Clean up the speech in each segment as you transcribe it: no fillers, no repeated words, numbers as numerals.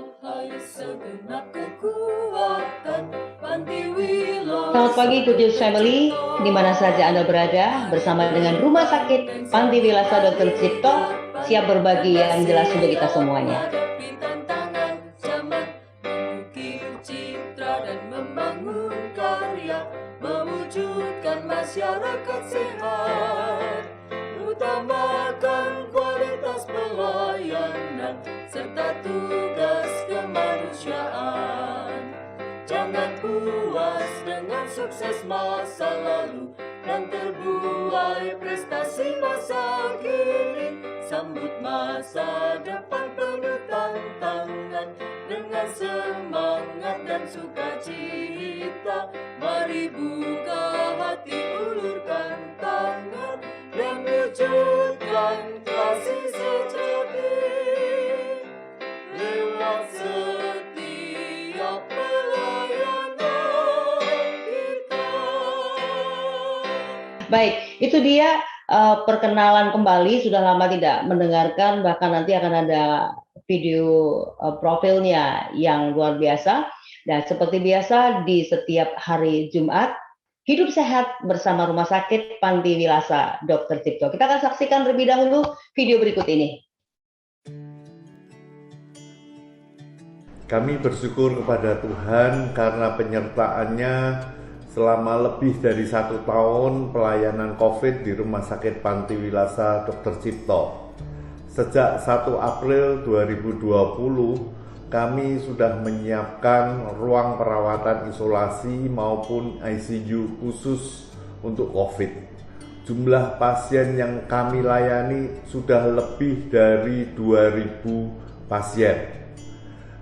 Rahayu segenap kekuatan Panti Wilasa. Selamat pagi Good News Family, di mana saja Anda berada, bersama dengan Rumah Sakit Panti Wilasa Dr. Cipto, siap berbagi yang jelas untuk kita semuanya. Hadapi tantangan zaman, mengukir citra dan membangun karya, mewujudkan masyarakat sehat, utamakan kualitas pelayanan serta tugas kemanusiaan. Jangan puas dengan sukses masa lalu dan terbuai prestasi masa kini. Sambut masa depan penuh tantangan dengan semangat dan sukacita. Mari buka hati, ulurkan tangan dan wujudkan kasih sejati lewat setiap pelayanan kita. Baik, itu dia perkenalan kembali, sudah lama tidak mendengarkan, bahkan nanti akan ada video profilnya yang luar biasa. Dan seperti biasa di setiap hari Jumat, hidup sehat bersama Rumah Sakit Panti Wilasa Dr. Cipto. Kita akan saksikan terlebih dahulu video berikut ini. Kami bersyukur kepada Tuhan karena penyertaannya selama lebih dari 1 tahun pelayanan COVID di Rumah Sakit Panti Wilasa Dr. Cipto. Sejak 1 April 2020, kami sudah menyiapkan ruang perawatan isolasi maupun ICU khusus untuk COVID. Jumlah pasien yang kami layani sudah lebih dari 2.000 pasien.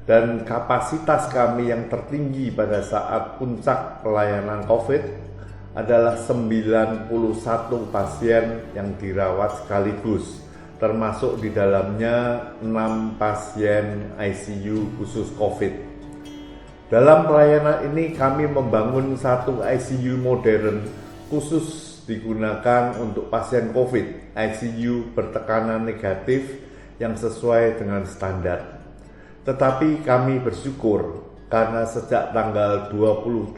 Dan kapasitas kami yang tertinggi pada saat puncak pelayanan COVID adalah 91 pasien yang dirawat sekaligus, termasuk di dalamnya 6 pasien ICU khusus COVID. Dalam pelayanan ini kami membangun satu ICU modern khusus digunakan untuk pasien COVID, ICU bertekanan negatif yang sesuai dengan standar. Tetapi kami bersyukur karena sejak tanggal 28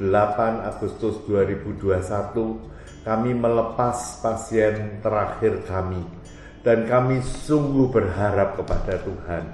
Agustus 2021 kami melepas pasien terakhir kami. Dan kami sungguh berharap kepada Tuhan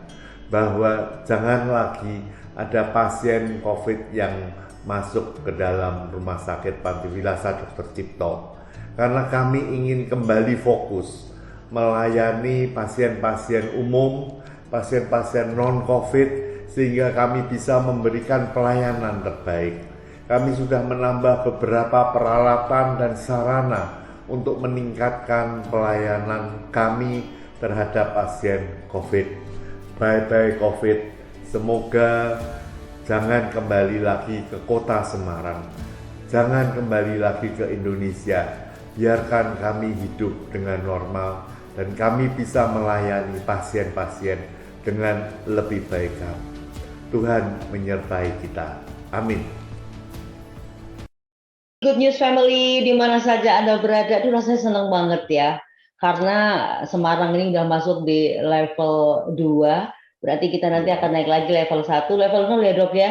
bahwa jangan lagi ada pasien COVID yang masuk ke dalam Rumah Sakit Panti Wilasa Dr. Cipto. Karena kami ingin kembali fokus melayani pasien-pasien umum, pasien-pasien non-COVID, sehingga kami bisa memberikan pelayanan terbaik. Kami sudah menambah beberapa peralatan dan sarana untuk meningkatkan pelayanan kami terhadap pasien COVID. Bye-bye COVID, semoga jangan kembali lagi ke kota Semarang, jangan kembali lagi ke Indonesia. Biarkan kami hidup dengan normal dan kami bisa melayani pasien-pasien dengan lebih baik. Tuhan menyertai kita. Amin. Good News Family, di mana saja Anda berada, itu rasanya senang banget ya. Karena Semarang ini udah masuk di level 2, berarti kita nanti akan naik lagi level 1, level 0 ya Dok ya?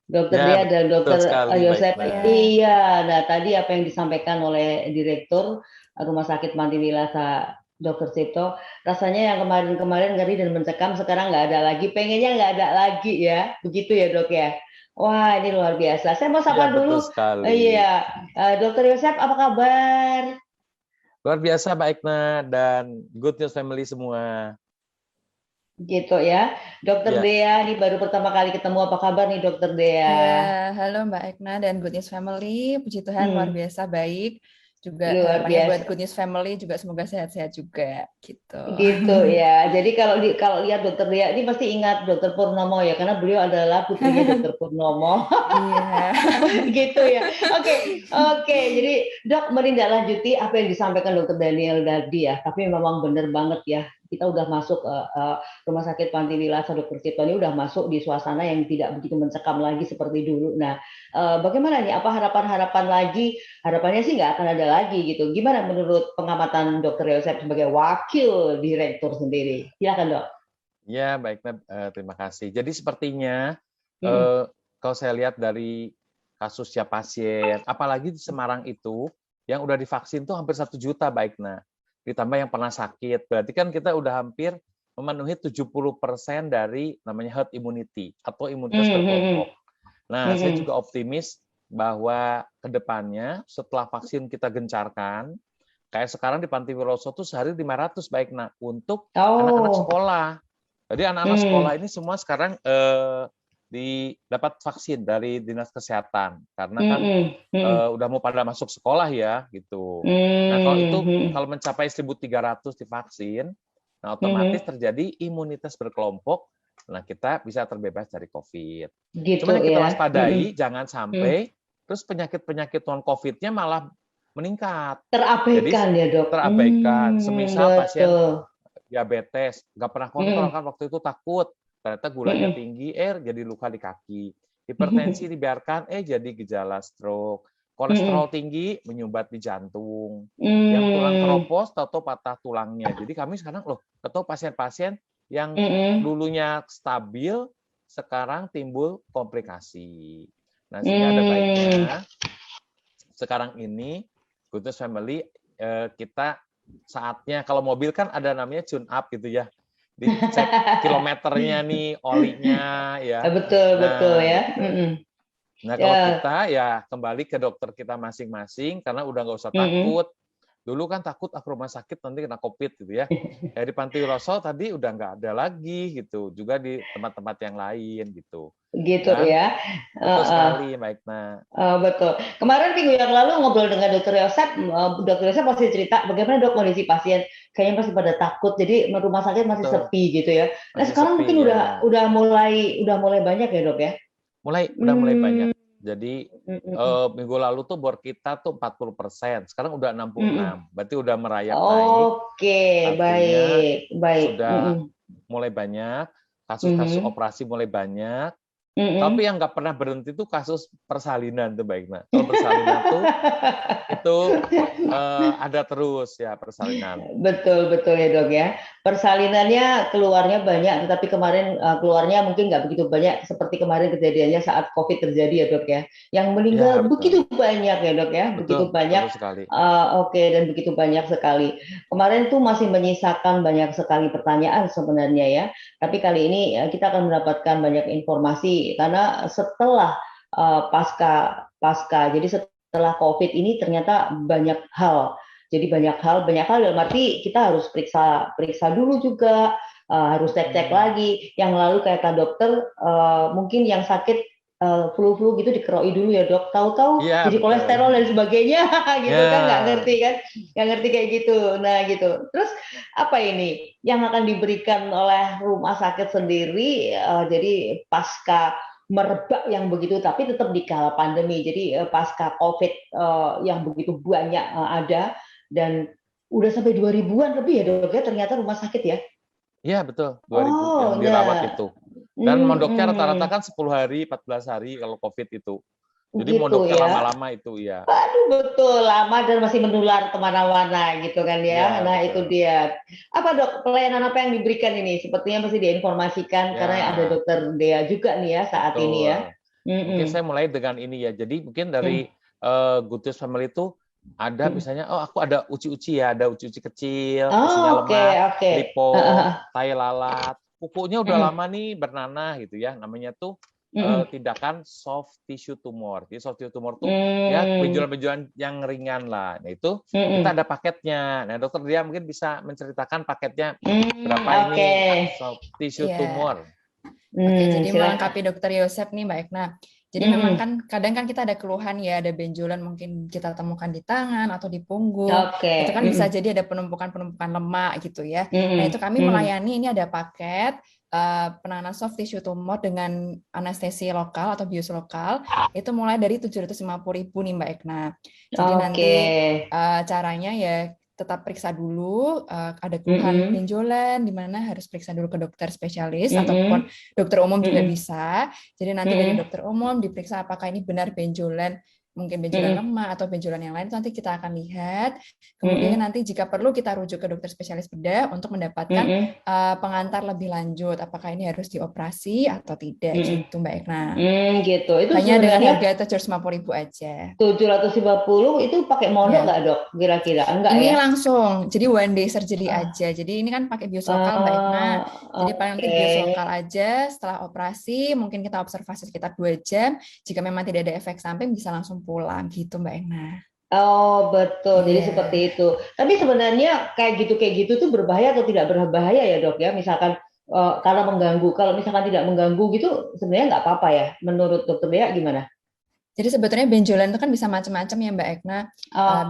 Dokter Dea dan Dokter Yosef. Iya, nah tadi apa yang disampaikan oleh Direktur Rumah Sakit Panti Wilasa Dr. Cipto, rasanya yang kemarin-kemarin ngeri dan mencekam, sekarang nggak ada lagi, pengennya nggak ada lagi ya, begitu ya Dok ya? Wah, ini luar biasa. Saya mau sapa dulu. Iya, Dokter Yosef, apa kabar? Luar biasa Mbak Ekna dan Good News Family semua. Gitu ya. Dokter Dea, ini baru pertama kali ketemu. Apa kabar nih Dokter Dea? Ya, halo Mbak Ekna dan Good News Family. Puji Tuhan luar biasa baik. Juga luar biasa. buat Good News Family juga semoga sehat-sehat juga gitu. Gitu ya. Jadi kalau lihat Dokter Dea ini pasti ingat Dokter Purnomo ya, karena beliau adalah putrinya Dokter Purnomo. Iya. Gitu ya. Oke. Jadi Dok menindaklanjuti apa yang disampaikan Dokter Daniel tadi ya. Tapi memang benar banget ya. Kita udah masuk Rumah Sakit Panti Wilasa Dr. Cipto ini udah masuk di suasana yang tidak begitu mencekam lagi seperti dulu. Nah, bagaimana nih? Apa harapan-harapan lagi? Harapannya sih nggak akan ada lagi gitu. Gimana menurut pengamatan Dr. Yosef sebagai wakil direktur sendiri? Silakan Dok. Ya, baik, terima kasih. Jadi sepertinya Mm-mm. kalau saya lihat dari kasusnya pasien, apalagi di Semarang itu, yang udah divaksin tuh hampir 1 juta, baik. Nah, ditambah yang pernah sakit, berarti kan kita udah hampir memenuhi 70% dari namanya herd immunity atau imunitas Mm-mm. berkelompok. Nah, saya Mm-mm. juga optimis bahwa ke depannya setelah vaksin kita gencarkan, kayak sekarang di Panti Wiloso tuh sehari 500, baik. Nah, untuk anak-anak Oh. sekolah. Jadi anak-anak sekolah Mm. ini semua sekarang dapat vaksin dari Dinas Kesehatan karena kan Mm-mm. Mm. udah mau pada masuk sekolah ya gitu. Nah, Mm. kalau mencapai 1.300 divaksin, nah otomatis Mm. terjadi imunitas berkelompok. Nah, kita bisa terbebas dari COVID. Gitu Cuman yang kita ya. Mm-mm. waspadai jangan Mm. sampai terus penyakit-penyakit non COVID-nya malah meningkat. Jadi Terabaikan ya, Dok. terabaikan. Semisal pasien Betul. diabetes, nggak pernah kontrol Mm-mm. kan waktu itu takut, ternyata gulanya Mm-mm. tinggi, jadi luka di kaki. Hipertensi dibiarkan, jadi gejala stroke. Mm-mm. Kolesterol tinggi, menyumbat di jantung. Yang tulang Mm. keropos, tahu patah tulangnya. Jadi kami sekarang tahu pasien-pasien yang Mm-mm. dulunya stabil, sekarang timbul komplikasi. Nah, sehingga ada Mm. baiknya sekarang ini Good News Family kita saatnya, kalau mobil kan ada namanya tune up gitu ya, dicek kilometernya nih, olinya ya. Betul, betul Nah ya. gitu. Mm-mm. Nah kalau Ya. kita ya kembali ke dokter kita masing-masing karena udah nggak usah Mm-mm. takut. Dulu kan takut rumah sakit nanti kena COVID gitu ya. Di Panti Wiloso tadi udah nggak ada lagi gitu. Juga di tempat-tempat yang lain gitu. Gitu Dan ya. betul sekali, Baik. Nah, Betul. Kemarin minggu yang lalu ngobrol dengan Dokter Yosep, Dokter Yosep masih cerita bagaimana Dok kondisi pasien, kayaknya masih pada takut, jadi rumah sakit masih betul. sepi gitu ya. Nah Masih sekarang mungkin sepi ya. udah mulai banyak ya Dok ya. Udah mulai banyak. Jadi Mm-mm. minggu lalu tuh bor kita tuh 40%, sekarang udah 66. Mm-mm. Berarti udah merayap naik. Oke, Artinya baik. sudah Mm-mm. mulai banyak, kasus-kasus Mhm. operasi mulai banyak. Mm-mm. Tapi yang nggak pernah berhenti tuh kasus persalinan tuh, Baik. Nah, kalau persalinan tuh itu ada terus ya persalinan. Betul ya Dok ya. Persalinannya keluarnya banyak, tetapi kemarin keluarnya mungkin nggak begitu banyak seperti kemarin kejadiannya saat COVID terjadi ya Dok ya. Yang meninggal Ya, betul. begitu banyak ya Dok ya, begitu banyak. Betul sekali. Oke, dan begitu banyak sekali. Kemarin tuh masih menyisakan banyak sekali pertanyaan sebenarnya ya. Tapi kali ini kita akan mendapatkan banyak informasi karena setelah pasca, jadi setelah COVID ini ternyata banyak hal. Jadi banyak hal dalam arti kita harus periksa dulu juga, harus cek lagi. Yang lalu kata dokter, mungkin yang sakit flu gitu dikeroi dulu ya Dok. Tahu-tahu Ya, jadi betul. kolesterol dan sebagainya, gitu Ya. kan nggak ngerti kayak gitu. Nah gitu. Terus apa ini yang akan diberikan oleh rumah sakit sendiri? Jadi pasca merebak yang begitu, tapi tetap di kala pandemi. Jadi pasca COVID yang begitu banyak ada dan udah sampai 2000-an lebih ya Dok ya ternyata rumah sakit ya. Iya betul, 2000 yang dirawat itu. Dan mondoknya rata-rata kan 10 hari, 14 hari kalau COVID itu. Jadi Gitu mondoknya ya. lama-lama itu ya. Aduh betul, lama dan masih menular kemana-mana gitu kan ya. Ya, Nah betul. itu dia. Apa Dok, pelayanan apa yang diberikan ini? Sepertinya masih diinformasikan Ya. karena ada Dokter Dea juga nih ya saat Betul. ini ya. Mungkin saya mulai dengan ini ya. Jadi mungkin dari Good News Family itu ada misalnya, aku ada uci-uci ya, ada uci-uci kecil, isinya lemak, lipo, tai lalat. Kukunya udah lama nih bernanah gitu ya. Namanya tuh tindakan soft tissue tumor. Jadi soft tissue tumor tuh ya benjolan-benjolan yang ringan lah. Nah itu kita ada paketnya. Nah dokter dia mungkin bisa menceritakan paketnya berapa ini soft tissue tumor. Oke, jadi melengkapi Dokter Yosep nih Mbak Ekna. Jadi memang kan kadang kan kita ada keluhan ya, ada benjolan mungkin kita temukan di tangan atau di punggung. Itu kan bisa jadi ada penumpukan lemak gitu ya. Nah itu kami melayani, ini ada paket penanganan soft tissue tumor dengan anestesi lokal atau bius lokal. Itu mulai dari 750.000 nih Mbak Ekna. Jadi nanti caranya ya tetap periksa dulu, ada keluhan benjolan, di mana harus periksa dulu ke dokter spesialis, ataupun dokter umum juga bisa. Jadi nanti dari dokter umum diperiksa apakah ini benar benjolan mungkin benjolan lemak atau benjolan yang lain, itu nanti kita akan lihat. Kemudian nanti jika perlu kita rujuk ke dokter spesialis bedah untuk mendapatkan pengantar lebih lanjut, apakah ini harus dioperasi atau tidak, gitu Mbak Ekna. Gitu. Itu hanya dengan harga 750.000 aja. 750 itu pakai modal nggak dok? Kira-kira enggak ini ya? langsung, jadi one day surgery aja. Jadi ini kan pakai bius lokal Mbak Ekna. Jadi paling nanti bius lokal aja. Setelah operasi mungkin kita observasi sekitar 2 jam. Jika memang tidak ada efek samping bisa langsung pulang gitu Mbak Ekna. Oh betul, jadi seperti itu. Tapi sebenarnya kayak gitu tuh berbahaya atau tidak berbahaya ya dok ya? Misalkan karena mengganggu, kalau misalkan tidak mengganggu gitu sebenarnya nggak apa-apa ya? Menurut dokter Bea gimana? Jadi sebetulnya benjolan itu kan bisa macam-macam ya Mbak Ekna.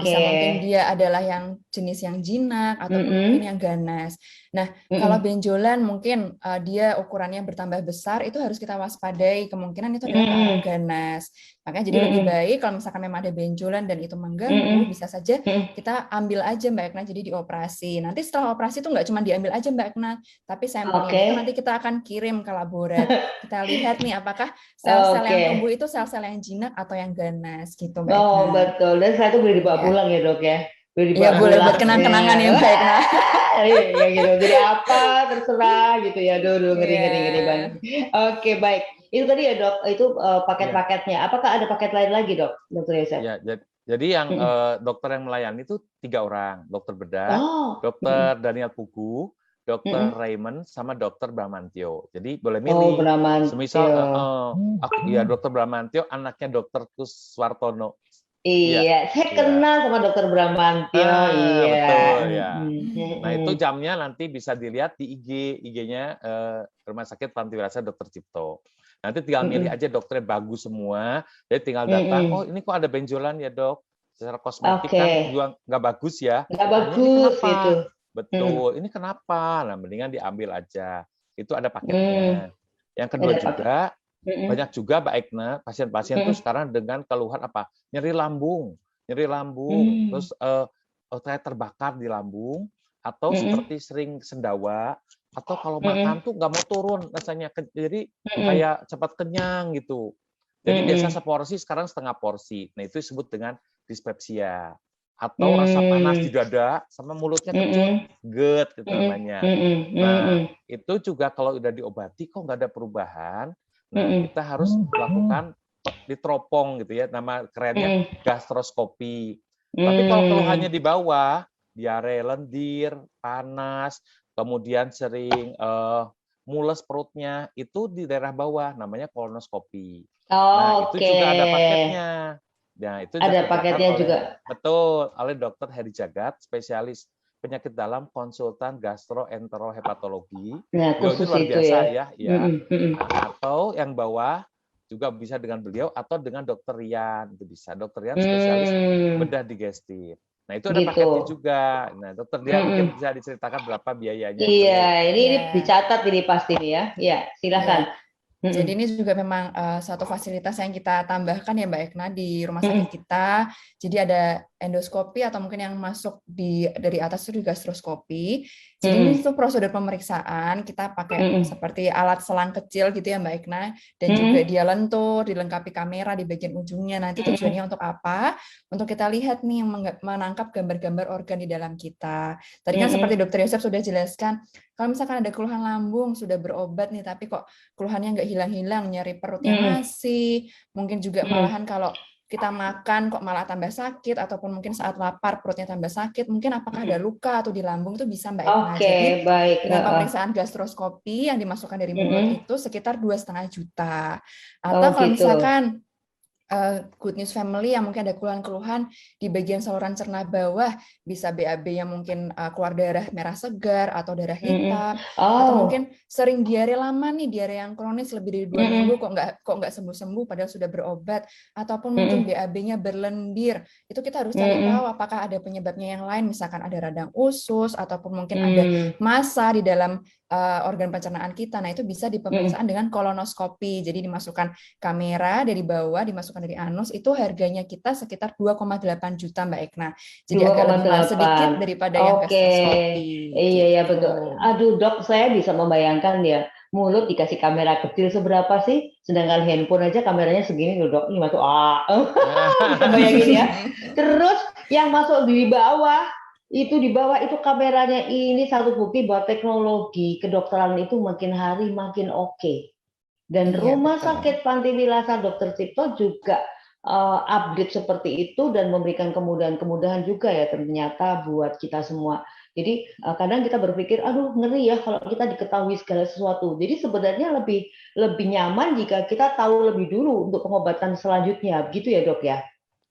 Bisa mungkin dia adalah yang jenis yang jinak atau mungkin yang ganas. Nah, kalau benjolan mungkin dia ukurannya bertambah besar, itu harus kita waspadai. Kemungkinan itu adalah ke arah ganas. Makanya jadi lebih baik kalau misalkan memang ada benjolan dan itu mengganggu, bisa saja kita ambil aja Mbak Ekna, jadi dioperasi. Nanti setelah operasi itu nggak cuma diambil aja Mbak Ekna, tapi sampelnya itu nanti kita akan kirim ke laborat. Kita lihat nih apakah sel-sel yang tumbuh itu sel-sel yang jinak atau yang ganas gitu Mbak Ekna. Oh betul, dan saya itu boleh dibawa pulang ya dok ya? Iya boleh buat kenang-kenangan ya Mbak Ekna. Iya gitu, jadi apa terserah gitu ya, dulu ngeri banget. Oke baik, itu tadi ya dok, itu paket-paketnya. Apakah ada paket lain lagi dok, dokter Yosef? Ya, jadi yang dokter yang melayani itu 3 orang, dokter bedah, dokter Daniel Pugu, dokter Raymond, sama dokter Bramantio. Jadi boleh milih. Semisal, ya dokter Bramantio anaknya dokter Kuswartono. Iya, saya kenal sama dokter Bramantio. Betul ya. Nah itu jamnya nanti bisa dilihat di IG-nya Rumah Sakit Pantiwirasa Dr. Cipto. Nanti tinggal milih aja dokternya bagus semua, jadi tinggal datang. Oh ini kok ada benjolan ya dok? Secara kosmetik kan juga nggak bagus ya. Nggak bagus gitu. Betul. Ini kenapa? Nah mendingan diambil aja. Itu ada paketnya. Yang kedua juga. Banyak juga Mbak Ekna, pasien-pasien tuh sekarang dengan keluhan apa? Nyeri lambung, terus kayak terbakar di lambung, atau seperti sering sendawa, atau kalau makan tuh nggak mau turun rasanya, jadi kayak cepat kenyang gitu. Jadi biasa seporsi sekarang setengah porsi. Nah itu disebut dengan dispepsia. Atau rasa panas di dada sama mulutnya kecut, GERD gitu namanya. Nah itu juga kalau udah diobati kok nggak ada perubahan. Nah, kita harus melakukan diteropong gitu ya, nama kerennya gastroskopi. Tapi kalau keluhannya di bawah, diare lendir, panas, kemudian sering mules perutnya, itu di daerah bawah, namanya kolonoskopi. Nah, itu juga ada paketnya. Nah, itu ada paketnya juga. Betul, oleh Dr. Heri Jagat, spesialis penyakit dalam konsultan gastroenterohepatologi. Nah, khusus luar itu biasa ya. Atau yang bawah juga bisa dengan beliau atau dengan dokter Rian, itu bisa. Dokter Rian spesialis bedah digestif. Nah, itu ada paketnya juga. Nah, dokter Rian mungkin bisa diceritakan berapa biayanya. Iya, ini dicatat ini pasti nih ya. Iya, silakan. Jadi ini juga memang satu fasilitas yang kita tambahkan ya Mbak Ekna di rumah sakit kita. Jadi ada endoskopi atau mungkin yang masuk dari atas itu di gastroskopi. Jadi ini itu prosedur pemeriksaan, kita pakai seperti alat selang kecil gitu ya Mbak Ekna, dan juga dia lentur, dilengkapi kamera di bagian ujungnya. Nanti tujuannya untuk apa? Untuk kita lihat nih, menangkap gambar-gambar organ di dalam kita. Tadi kan seperti Dokter Yosef sudah jelaskan, kalau misalkan ada keluhan lambung, sudah berobat nih, tapi kok keluhannya nggak hilang-hilang, nyeri perutnya masih, mungkin juga malahan kalau kita makan kok malah tambah sakit, ataupun mungkin saat lapar perutnya tambah sakit, mungkin apakah ada luka atau di lambung itu bisa Mbak Ekna. Jadi baik. Dengan pemeriksaan gastroskopi yang dimasukkan dari mulut itu sekitar 2,5 juta. Atau kalau misalkan Good News Family yang mungkin ada keluhan-keluhan di bagian saluran cerna bawah, bisa BAB yang mungkin keluar darah merah segar atau darah hitam, atau mungkin sering diare lama nih, diare yang kronis lebih dari 2 minggu kok nggak sembuh-sembuh padahal sudah berobat, ataupun mungkin BAB-nya berlendir, itu kita harus cari tahu apakah ada penyebabnya yang lain, misalkan ada radang usus ataupun mungkin ada massa di dalam organ pencernaan kita. Nah, itu bisa dipemeriksaan dengan kolonoskopi. Jadi dimasukkan kamera dari bawah, dimasukkan dari anus, itu harganya kita sekitar 2,8 juta Mbak Ekna. Jadi agak lebih mahal sedikit daripada yang gastroskopi. Iya, betul. Aduh dok, saya bisa membayangkan ya, mulut dikasih kamera kecil seberapa sih? Sedangkan handphone aja kameranya segini loh dok, ini masuk bisa bayangin ya. Terus yang masuk di bawah itu kameranya, ini satu bukti bahwa teknologi kedokteran itu makin hari makin oke. Dan Rumah Sakit Panti Wilasa Dr. Cipto juga update seperti itu dan memberikan kemudahan-kemudahan juga ya ternyata buat kita semua. Jadi kadang kita berpikir, aduh ngeri ya kalau kita diketahui segala sesuatu. Jadi sebenarnya lebih nyaman jika kita tahu lebih dulu untuk pengobatan selanjutnya, begitu ya dok ya?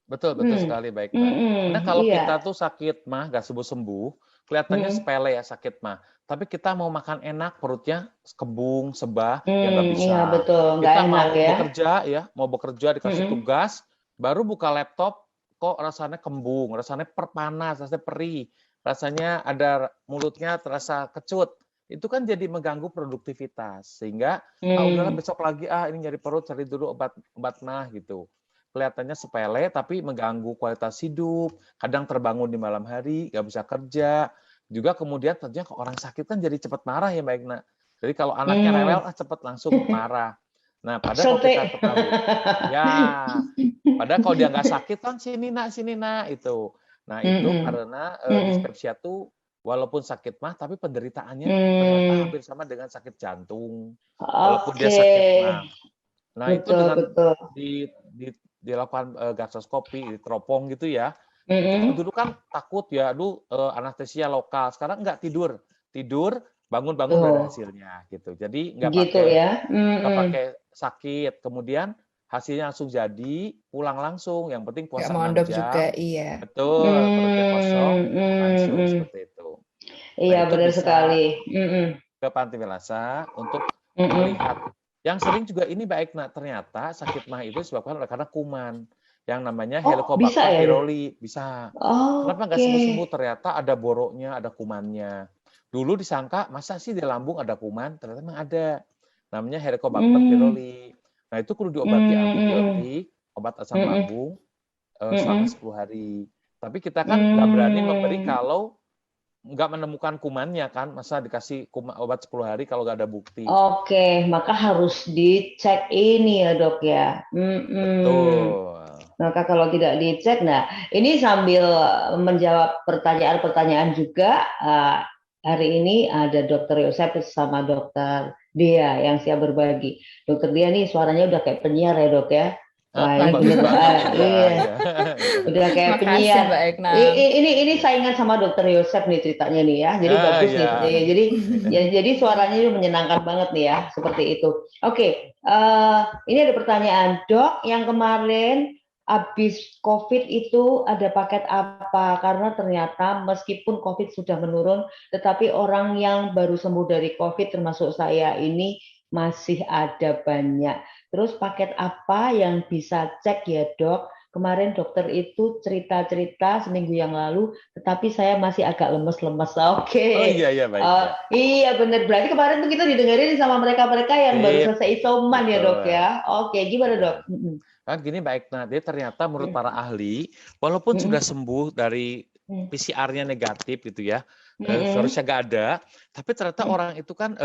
Betul sekali, baik. Karena kalau kita tuh sakit mah nggak sembuh-sembuh, kelihatannya sepele ya sakit mah. Tapi kita mau makan enak, perutnya kembung, sebah, ya nggak bisa. Iya betul, nggak Kita enak ya. mau bekerja dikasih tugas, baru buka laptop, kok rasanya kembung, rasanya perpanas, rasanya perih, rasanya ada mulutnya terasa kecut. Itu kan jadi mengganggu produktivitas. Sehingga, udahlah besok lagi, ini nyari perut, cari dulu obat mah gitu. Kelihatannya sepele, tapi mengganggu kualitas hidup, kadang terbangun di malam hari, nggak bisa kerja, juga kemudian tentunya orang sakit kan jadi cepat marah ya Mbak Igna. Jadi kalau anaknya rewel, cepat langsung marah. Nah, padahal kalau kita ketahui, padahal kalau dia nggak sakit kan sini nak itu. Nah itu karena dispepsia tuh walaupun sakit mah, tapi penderitaannya ternyata hampir sama dengan sakit jantung. Walaupun dia sakit mah. Nah itu dengan dilakukan gastroskopi, diteropong gitu ya. Itu dulu kan takut ya, anestesia lokal. Sekarang nggak tidur bangun-bangun udah ada hasilnya gitu. Jadi nggak pakai sakit. Kemudian hasilnya langsung jadi, pulang langsung. Yang penting puasa 6 jam. Juga, iya. Betul, perutnya kosong, langsung seperti itu. Iya benar sekali. Ke Panti Wilasa untuk melihat. Yang sering juga ini baik, ternyata sakit mah itu disebabkan karena kuman yang namanya Helicobacter pylori. Bisa. Kenapa nggak sembuh-sembuh? Ternyata ada boroknya, ada kumannya. Dulu disangka masa sih di lambung ada kuman, ternyata memang ada. Namanya Helicobacter pylori. Nah itu perlu diobati antibiotik, obat asam lambung selama 10 hari. Tapi kita kan nggak berani memberi kalau nggak menemukan kumannya kan, masa dikasih obat 10 hari kalau nggak ada bukti. Oke, maka harus dicek ini ya dok ya. Betul. Maka kalau tidak dicek, nah ini sambil menjawab pertanyaan-pertanyaan juga, hari ini ada Dokter Yosep sama Dokter Dia yang siap berbagi. Dokter Dia nih suaranya udah kayak penyiar ya dok ya. Wah, ini udah kayak penyiar. Ini saingan sama Dokter Yosep nih ceritanya nih ya. Jadi bagus nih. Jadi suaranya itu menyenangkan banget nih ya, seperti itu. Oke, ini ada pertanyaan, Dok, yang kemarin habis COVID itu ada paket apa? Karena ternyata meskipun COVID sudah menurun, tetapi orang yang baru sembuh dari COVID termasuk saya ini masih ada banyak. Terus paket apa yang bisa cek ya dok? Kemarin dokter itu cerita-cerita seminggu yang lalu, tetapi saya masih agak lemes-lemes. Oke. Oh iya baik. Iya benar. Berarti kemarin tuh kita didengerin sama mereka-mereka yang baru selesai isoman ya dok ya. Oke, gimana dok? Kan gini baik, dia ternyata menurut para ahli, walaupun sudah sembuh dari PCR-nya negatif gitu ya, virusnya nggak ada, tapi ternyata orang itu kan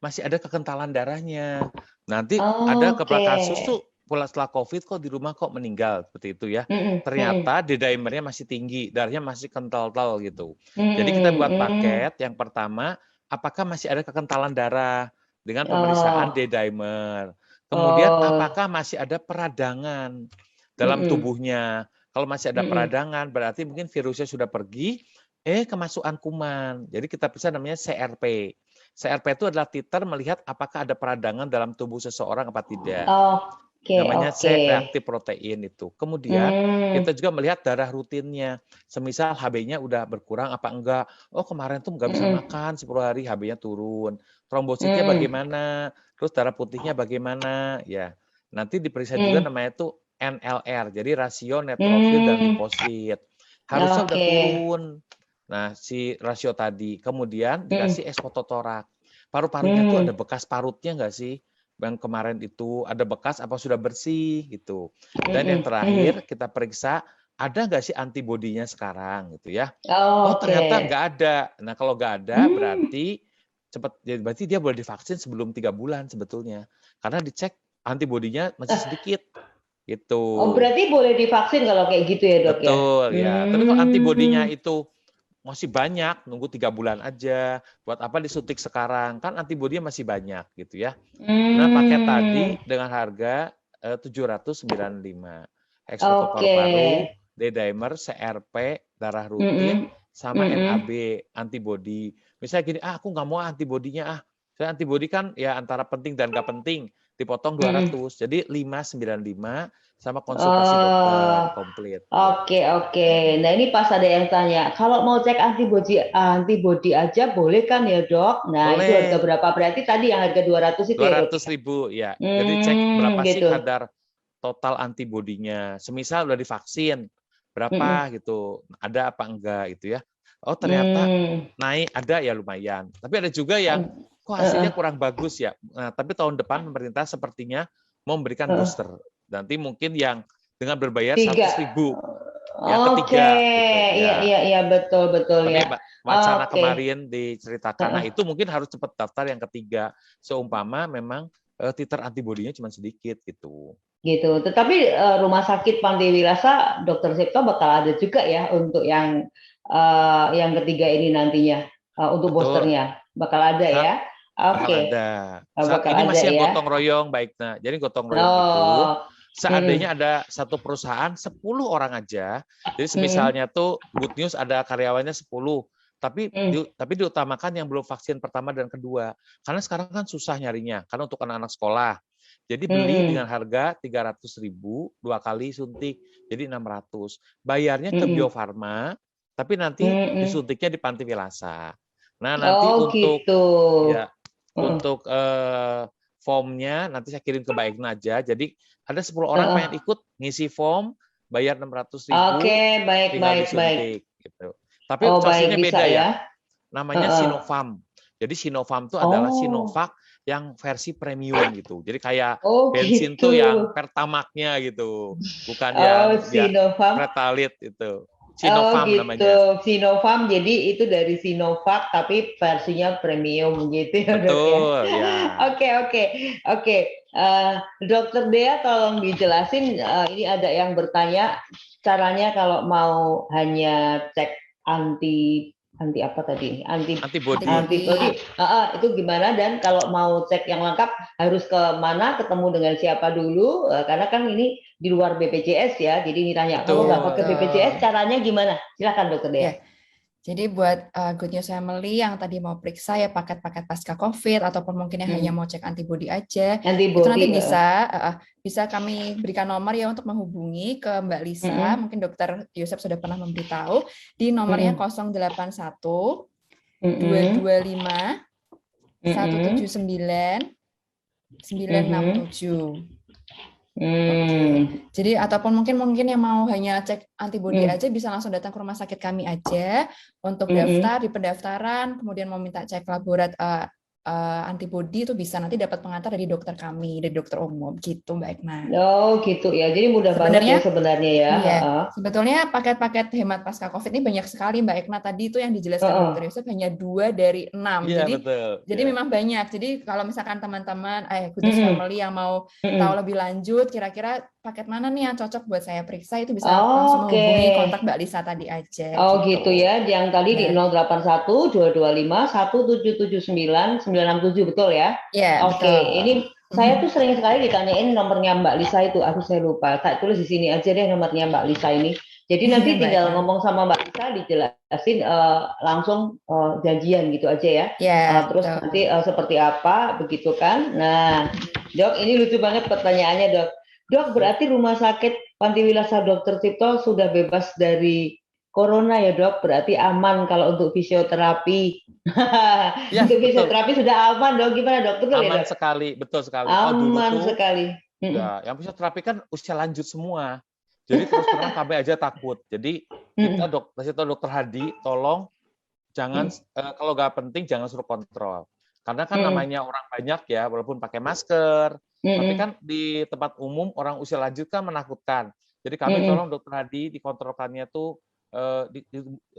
masih ada kekentalan darahnya. Nanti ada kasus tuh setelah COVID kok di rumah kok meninggal seperti itu ya. Ternyata D-dimernya masih tinggi, darahnya masih kental-kental gitu. Jadi kita buat paket yang pertama, apakah masih ada kekentalan darah dengan pemeriksaan D-dimer. Kemudian apakah masih ada peradangan dalam tubuhnya. Kalau masih ada peradangan berarti mungkin virusnya sudah pergi, kemasukan kuman. Jadi kita bisa namanya CRP. CRP itu adalah titer melihat apakah ada peradangan dalam tubuh seseorang apa tidak. Namanya C-reaktif protein itu. Kemudian kita juga melihat darah rutinnya. Semisal HB-nya udah berkurang apa enggak. Oh kemarin tuh nggak bisa makan 10 hari, HB-nya turun. Trombositnya bagaimana? Terus darah putihnya bagaimana? Ya, nanti diperiksa juga namanya itu NLR. Jadi rasio neutrofil dan limfosit. Harusnya udah turun. Nah, si rasio tadi. Kemudian dikasih eksfototorak. Paru-parunya tuh ada bekas parutnya nggak sih? Yang kemarin itu ada bekas apa sudah bersih gitu. Dan yang terakhir kita periksa ada nggak sih antibodinya sekarang gitu ya. Ternyata nggak ada. Nah kalau nggak ada berarti cepat. Ya, berarti dia boleh divaksin sebelum 3 bulan sebetulnya. Karena dicek antibodinya masih sedikit. Gitu. Oh, berarti boleh divaksin kalau kayak gitu ya, Dok, ya? Betul, ya. Tapi kalau antibodinya itu masih banyak, nunggu 3 bulan aja. Buat apa disuntik sekarang? Kan antibodinya masih banyak gitu ya. Nah, paket tadi dengan harga 795. Ekspor paru-paru, D-dimer, CRP, darah rutin, sama NAB, antibodi. Misalnya gini, aku nggak mau antibodinya. Saya antibodi kan ya antara penting dan nggak penting. Dipotong 200, jadi 595 sama konsultasi dokter komplit. Oke. Nah ini pas ada yang tanya, kalau mau cek antibodi aja boleh kan ya, Dok? Nah boleh. Itu harga berapa? Berarti tadi yang harga 200 itu 200.000 ya. Jadi cek berapa gitu. Sih kadar total antibodinya. Semisal udah divaksin, berapa gitu, ada apa enggak gitu ya. Oh ternyata naik, ada ya lumayan. Tapi ada juga yang kok hasilnya kurang bagus ya. Nah, tapi tahun depan pemerintah sepertinya mau memberikan booster. Nanti mungkin yang dengan berbayar 100.000 yang ketiga. Gitu, ya. Iya betul tapi ya. Wacana kemarin diceritakan. Nah itu mungkin harus cepat daftar yang ketiga. Seumpama memang titer antibodinya cuma sedikit gitu. Gitu. Tetapi Rumah Sakit Pantiwilasa Dr. Cipto bakal ada juga ya untuk yang ketiga ini nantinya untuk boosternya bakal ada ya. Oke. Saat ini masih yang gotong royong, baik. Nah, jadi gotong royong itu seandainya ada satu perusahaan 10 orang aja. Jadi misalnya tuh Good News ada karyawannya 10, tapi diutamakan yang belum vaksin pertama dan kedua. Karena sekarang kan susah nyarinya, karena untuk anak-anak sekolah. Jadi beli dengan harga 300.000 2 kali suntik, jadi 600. Bayarnya ke Bio-Farma, tapi nanti disuntiknya di Pantiwilasa. Nah nanti untuk formnya nanti saya kirim ke Mbak Egna aja. Jadi ada 10 orang pengen ikut ngisi form, bayar 600.000. Tinggal disuntik. Gitu. Tapi vaksinnya beda ya. Namanya Sinovac. Jadi Sinovac itu adalah Sinovac yang versi premium gitu. Jadi kayak bensin tuh yang Pertamax-nya gitu. Bukan yang Pertalite itu. Sinovac namanya. Sinovac, jadi itu dari Sinovac tapi versinya premium gitu ya, Dok. Betul, ya. Oke. Dokter Dea tolong dijelasin, ini ada yang bertanya caranya kalau mau hanya cek antibodi itu gimana, dan kalau mau cek yang lengkap harus ke mana, ketemu dengan siapa dulu, karena kan ini di luar BPJS ya, jadi ini tanya kalau nggak pakai BPJS caranya gimana, silakan Dokter Dea. Jadi buat Good News Family yang tadi mau periksa ya paket-paket pasca COVID ataupun mungkin yang hanya mau cek antibodi aja, itu nanti bisa kami berikan nomor ya untuk menghubungi ke Mbak Lisa. Mungkin Dokter Yosep sudah pernah memberitahu di nomornya 081 225 179 967. Jadi ataupun mungkin yang mau hanya cek antibodi aja bisa langsung datang ke rumah sakit kami aja untuk daftar di pendaftaran, kemudian mau minta cek laborat antibodi itu bisa nanti dapat pengantar dari dokter kami, dari dokter umum gitu Mbak Egna. Oh gitu ya, jadi mudah banget ya sebenarnya ya. Iya, sebetulnya paket-paket hemat pasca COVID ini banyak sekali Mbak Egna. Tadi itu yang dijelaskan Dokter Yosef hanya 2 dari 6. Iya, jadi memang banyak. Jadi kalau misalkan teman-teman Good News Family yang mau tahu lebih lanjut, kira-kira paket mana nih yang cocok buat saya periksa, itu bisa langsung menghubungi kontak Mbak Lisa tadi aja. Gitu ya, yang tadi di 081 225 1779 967, betul ya? Iya. Oke, ini saya tuh sering sekali ditanyain nomornya Mbak Lisa itu, saya lupa. Tak tulis di sini aja deh nomornya Mbak Lisa ini. Jadi nanti tinggal ngomong sama Mbak Lisa, dijelasin langsung janjian gitu aja ya. Terus nanti seperti apa, begitu kan? Nah, Dok, ini lucu banget pertanyaannya, Dok. Dok, berarti Rumah Sakit Pantiwilasa Dr. Cipto sudah bebas dari Corona ya, Dok? Berarti aman kalau untuk fisioterapi. Ya, untuk fisioterapi sudah aman, Dok. Gimana, Dok? Betul aman ya, Dok? Sekali, betul sekali. Aman sekali. Ya, yang fisioterapi kan usia lanjut semua. Jadi terus terang kami aja takut. Jadi kita Dokter Hadi, tolong jangan kalau nggak penting jangan suruh kontrol. Karena kan namanya orang banyak ya, walaupun pakai masker, tapi kan di tempat umum orang usia lanjut kan menakutkan. Jadi kami tolong Dokter Hadi dikontrolkannya tuh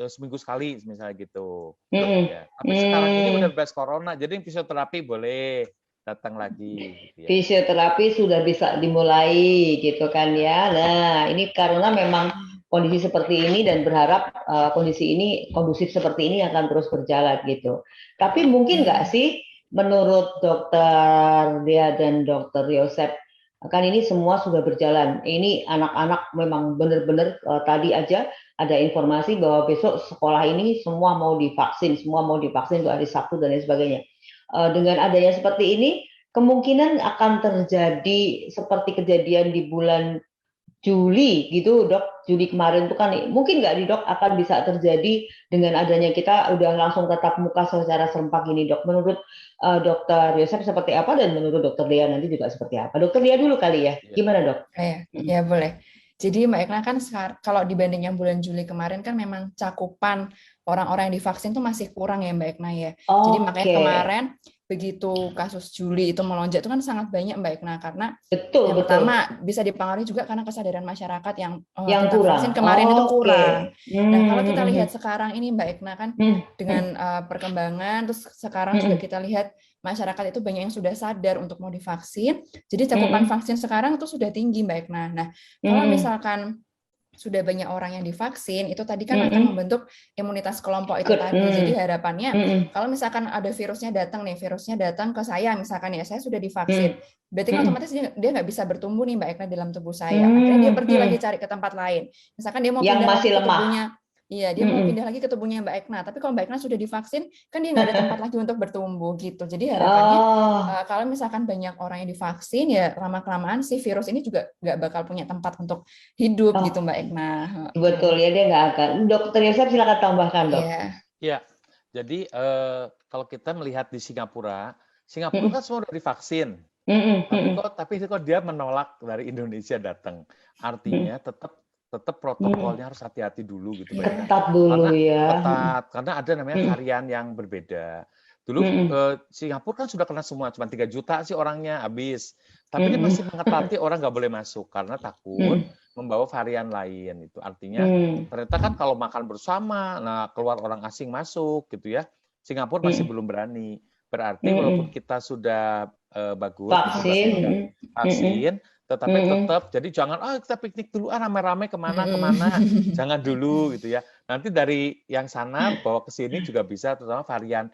seminggu sekali misalnya gitu. Ya. Tapi sekarang ini udah bebas corona, jadi fisioterapi boleh datang lagi. Gitu ya. Fisioterapi sudah bisa dimulai gitu kan ya. Nah ini karena memang kondisi seperti ini dan berharap kondisi ini kondusif seperti ini akan terus berjalan gitu. Tapi mungkin nggak sih menurut Dokter Dia dan Dokter Yosep, kan ini semua sudah berjalan. Ini anak-anak memang benar-benar tadi aja ada informasi bahwa besok sekolah ini semua mau divaksin untuk hari Sabtu dan lain sebagainya. Dengan adanya seperti ini, kemungkinan akan terjadi seperti kejadian di bulan Juli gitu Dok, Juli kemarin itu kan mungkin nggak di Dok akan bisa terjadi dengan adanya kita udah langsung tatap muka secara serempak ini Dok. Menurut Dokter Yosep seperti apa dan menurut Dokter Dia nanti juga seperti apa? Dokter Dia dulu kali ya, gimana Dok? Ya boleh. Jadi Mbak Ekna kan kalau dibanding yang bulan Juli kemarin kan memang cakupan orang-orang yang divaksin itu masih kurang ya Mbak Ekna ya. Jadi makanya kemarin begitu kasus Juli itu melonjak itu kan sangat banyak Mbak Ekna karena yang pertama bisa dipengaruhi juga karena kesadaran masyarakat yang kurang. Vaksin kemarin itu kurang. Nah kalau kita lihat sekarang ini Mbak Ekna kan dengan perkembangan terus sekarang juga kita lihat masyarakat itu banyak yang sudah sadar untuk mau divaksin. Jadi cakupan vaksin sekarang itu sudah tinggi Mbak Ekna. Nah kalau misalkan sudah banyak orang yang divaksin, itu tadi kan akan membentuk imunitas kelompok itu tadi. Jadi harapannya kalau misalkan ada virusnya datang ke saya, misalkan ya saya sudah divaksin, berarti kan otomatis dia nggak bisa bertumbuh nih Mbak Ekna dalam tubuh saya. Akhirnya dia pergi lagi cari ke tempat lain. Misalkan dia mau yang pindah masih lagi ke lemah. tubuhnya. Iya, dia mau pindah lagi ke tubuhnya Mbak Ekna. Tapi kalau Mbak Ekna sudah divaksin, kan dia nggak ada tempat lagi untuk bertumbuh gitu. Jadi harapannya kalau misalkan banyak orang yang divaksin, ya lama-kelamaan si virus ini juga nggak bakal punya tempat untuk hidup gitu Mbak Ekna. Betul ya, dia nggak akan. Dokter Yosef silakan tambahkan Dok. Iya, jadi kalau kita melihat di Singapura kan semua udah divaksin. Tapi kok dia menolak dari Indonesia datang. Artinya tetap protokolnya harus hati-hati dulu gitu. Ketat dulu karena ada namanya varian yang berbeda. Dulu Singapura kan sudah kena semua, cuma 3 juta sih orangnya habis. Tapi dia masih mengetati orang nggak boleh masuk karena takut membawa varian lain. Itu artinya ternyata kan kalau makan bersama, nah keluar orang asing masuk gitu ya. Singapura masih belum berani. Berarti walaupun kita sudah bagus vaksin, tetapi tetap jadi jangan kita piknik dulu rame-rame kemana jangan dulu gitu ya. Nanti dari yang sana bawa ke sini juga bisa, terutama varian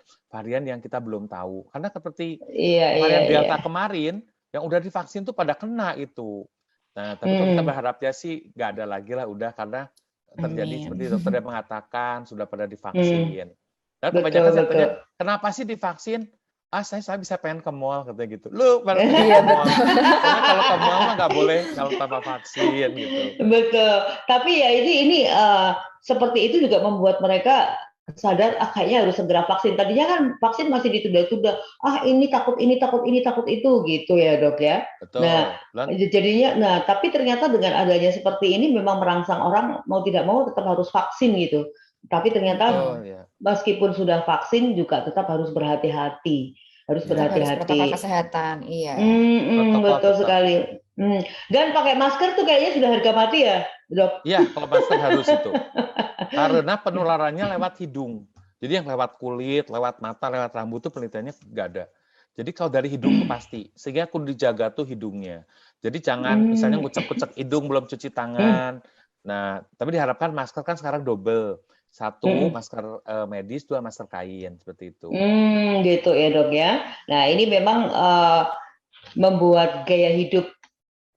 yang kita belum tahu karena seperti varian Delta kemarin yang udah divaksin tuh pada kena itu. Nah tapi kalau kita berharapnya sih nggak ada lagi lah udah karena terjadi seperti dokter yang mengatakan sudah pada divaksin. Dan kebanyakan saya tanya kenapa sih divaksin? Saya bisa pengen ke mall katanya gitu. Lu pengen ke mall. Karena kalau ke mall mah nggak boleh kalau tanpa vaksin gitu. Betul. Tapi ya ini seperti itu juga membuat mereka sadar kayaknya harus segera vaksin. Tadinya kan vaksin masih ditunda-tunda. Ini takut itu gitu ya Dok ya. Betul. Jadinya tapi ternyata dengan adanya seperti ini memang merangsang orang mau tidak mau tetap harus vaksin gitu. Tapi ternyata meskipun sudah vaksin juga tetap harus berhati-hati. Harus protokol kesehatan, iya. Betul sekali. Dan pakai masker tuh kayaknya sudah harga mati ya, Dok? Iya, kalau masker harus itu. Karena penularannya lewat hidung. Jadi yang lewat kulit, lewat mata, lewat rambut tuh penelitiannya nggak ada. Jadi kalau dari hidung tuh pasti. Sehingga kudu dijaga tuh hidungnya. Jadi jangan misalnya ngucek-ngucek hidung belum cuci tangan. Nah, tapi diharapkan masker kan sekarang double. 1 masker medis, 2 masker kain seperti itu. Gitu ya Dok ya. Nah ini memang membuat gaya hidup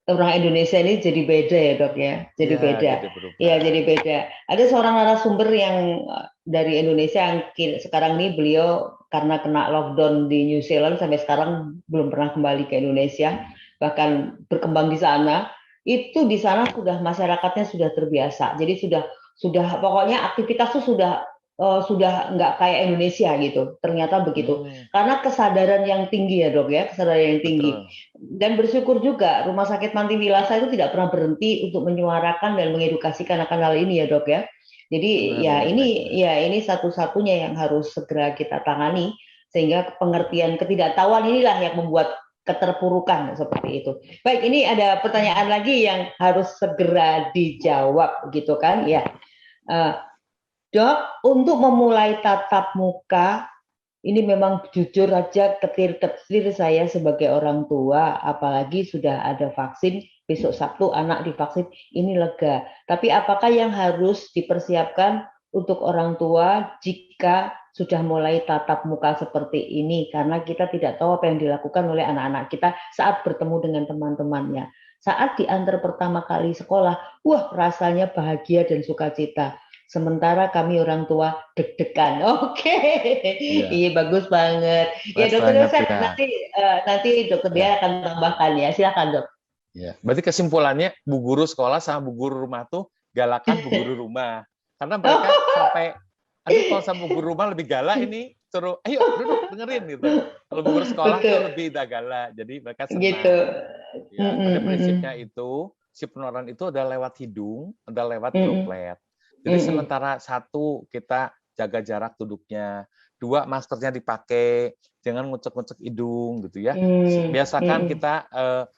orang Indonesia ini jadi beda ya Dok ya. Jadi beda. Iya jadi beda. Ada seorang narasumber yang dari Indonesia yang sekarang ini beliau karena kena lockdown di New Zealand sampai sekarang belum pernah kembali ke Indonesia, bahkan berkembang di sana. Itu di sana sudah masyarakatnya sudah terbiasa. Jadi sudah pokoknya aktivitas tuh sudah nggak kayak Indonesia gitu. Ternyata begitu. Karena kesadaran yang tinggi ya Dok ya, kesadaran yang tinggi. Dan bersyukur juga Rumah Sakit Pantiwilasa itu tidak pernah berhenti untuk menyuarakan dan mengedukasikan akan hal ini ya Dok ya. Jadi ini satu-satunya yang harus segera kita tangani sehingga pengertian ketidaktahuan inilah yang membuat keterpurukan seperti itu. Baik, ini ada pertanyaan lagi yang harus segera dijawab gitu kan ya. Dok, untuk memulai tatap muka, ini memang jujur aja ketir-ketir saya sebagai orang tua, apalagi sudah ada vaksin, besok Sabtu anak divaksin, ini lega. Tapi apakah yang harus dipersiapkan untuk orang tua jika sudah mulai tatap muka seperti ini? Karena kita tidak tahu apa yang dilakukan oleh anak-anak kita saat bertemu dengan teman-temannya. Saat diantar pertama kali sekolah, wah rasanya bahagia dan sukacita. Sementara kami orang tua deg-degan. Oke, iya bagus banget. Ya dokter Yosef, nanti dokter dia akan tambahkan ya. Silakan dok. Ya, berarti kesimpulannya bu guru sekolah sama bu guru rumah tuh galakan bu guru rumah. Karena mereka sampai, aduh kalau sama bu guru rumah lebih galak ini, suruh ayo duduk dengerin gitu. Kalau bu guru sekolah tuh lebih galak, jadi mereka senang. Gitu. Ya, pada prinsipnya itu si penularan itu udah lewat hidung, udah lewat droplet. Jadi sementara satu, kita jaga jarak duduknya. Dua, maskernya dipakai, jangan ngucek-ngucek hidung gitu ya. Biasakan kita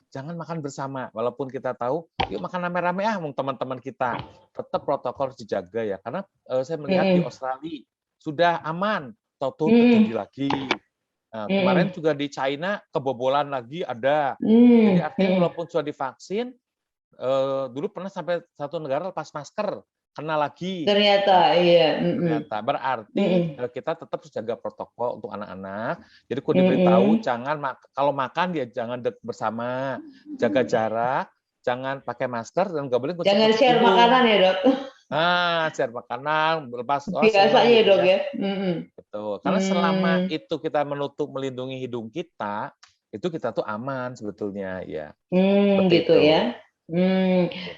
jangan makan bersama, walaupun kita tahu, yuk makan rame-rame teman-teman kita. Tetap protokol harus dijaga ya, karena saya melihat di Australia sudah aman, tahu-tahu terjadi lagi. Nah, kemarin juga di China kebobolan lagi ada. Jadi artinya walaupun sudah divaksin, dulu pernah sampai satu negara lepas masker, kena lagi. Ternyata, iya. Ternyata berarti kita tetap harus jaga protokol untuk anak-anak. Jadi kalau diberitahu jangan kalau makan dia jangan bersama, jaga jarak, jangan pakai masker dan nggak boleh jangan share makanan ya dok. Share makanan berlepas biasanya ya dok ya. Betul. Karena selama itu kita melindungi hidung kita, itu kita tuh aman sebetulnya ya. Gitu ya.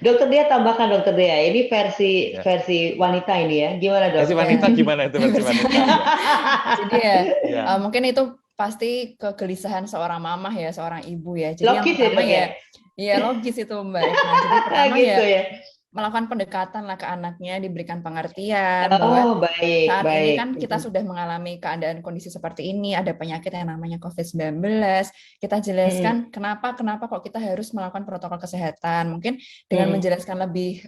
Dokter dia tambahkan dokter dia. Ini versi wanita ini ya. Gimana dok? Versi wanita gimana itu versi wanita? Jadi mungkin itu pasti kegelisahan seorang mamah ya, seorang ibu ya. Jadi logis yang pertama ya. Iya logis itu Mbak. Nah, jadi pertama gitu ya. Melakukan pendekatan lah ke anaknya, diberikan pengertian bahwa saat ini kan kita sudah mengalami keadaan kondisi seperti ini, ada penyakit yang namanya COVID-19, kita jelaskan kenapa kok kita harus melakukan protokol kesehatan. Mungkin dengan menjelaskan lebih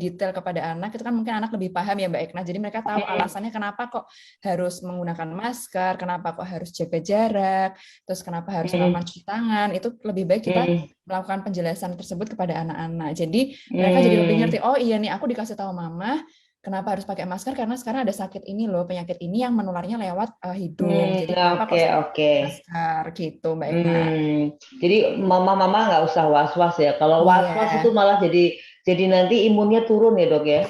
detail kepada anak, itu kan mungkin anak lebih paham ya Mbak Ekna, jadi mereka tahu alasannya kenapa kok harus menggunakan masker, kenapa kok harus jaga jarak, terus kenapa harus melakukan cuci tangan, itu lebih baik kita melakukan penjelasan tersebut kepada anak-anak. Jadi mereka jadi lebih ngerti, oh iya nih aku dikasih tahu mama kenapa harus pakai masker karena sekarang ada sakit ini loh, penyakit ini yang menularnya lewat hidung. Jadi kenapa kok masker gitu Mbak Ekna. Jadi mama-mama nggak usah was-was ya. Kalau was-was itu malah jadi nanti imunnya turun ya dok ya.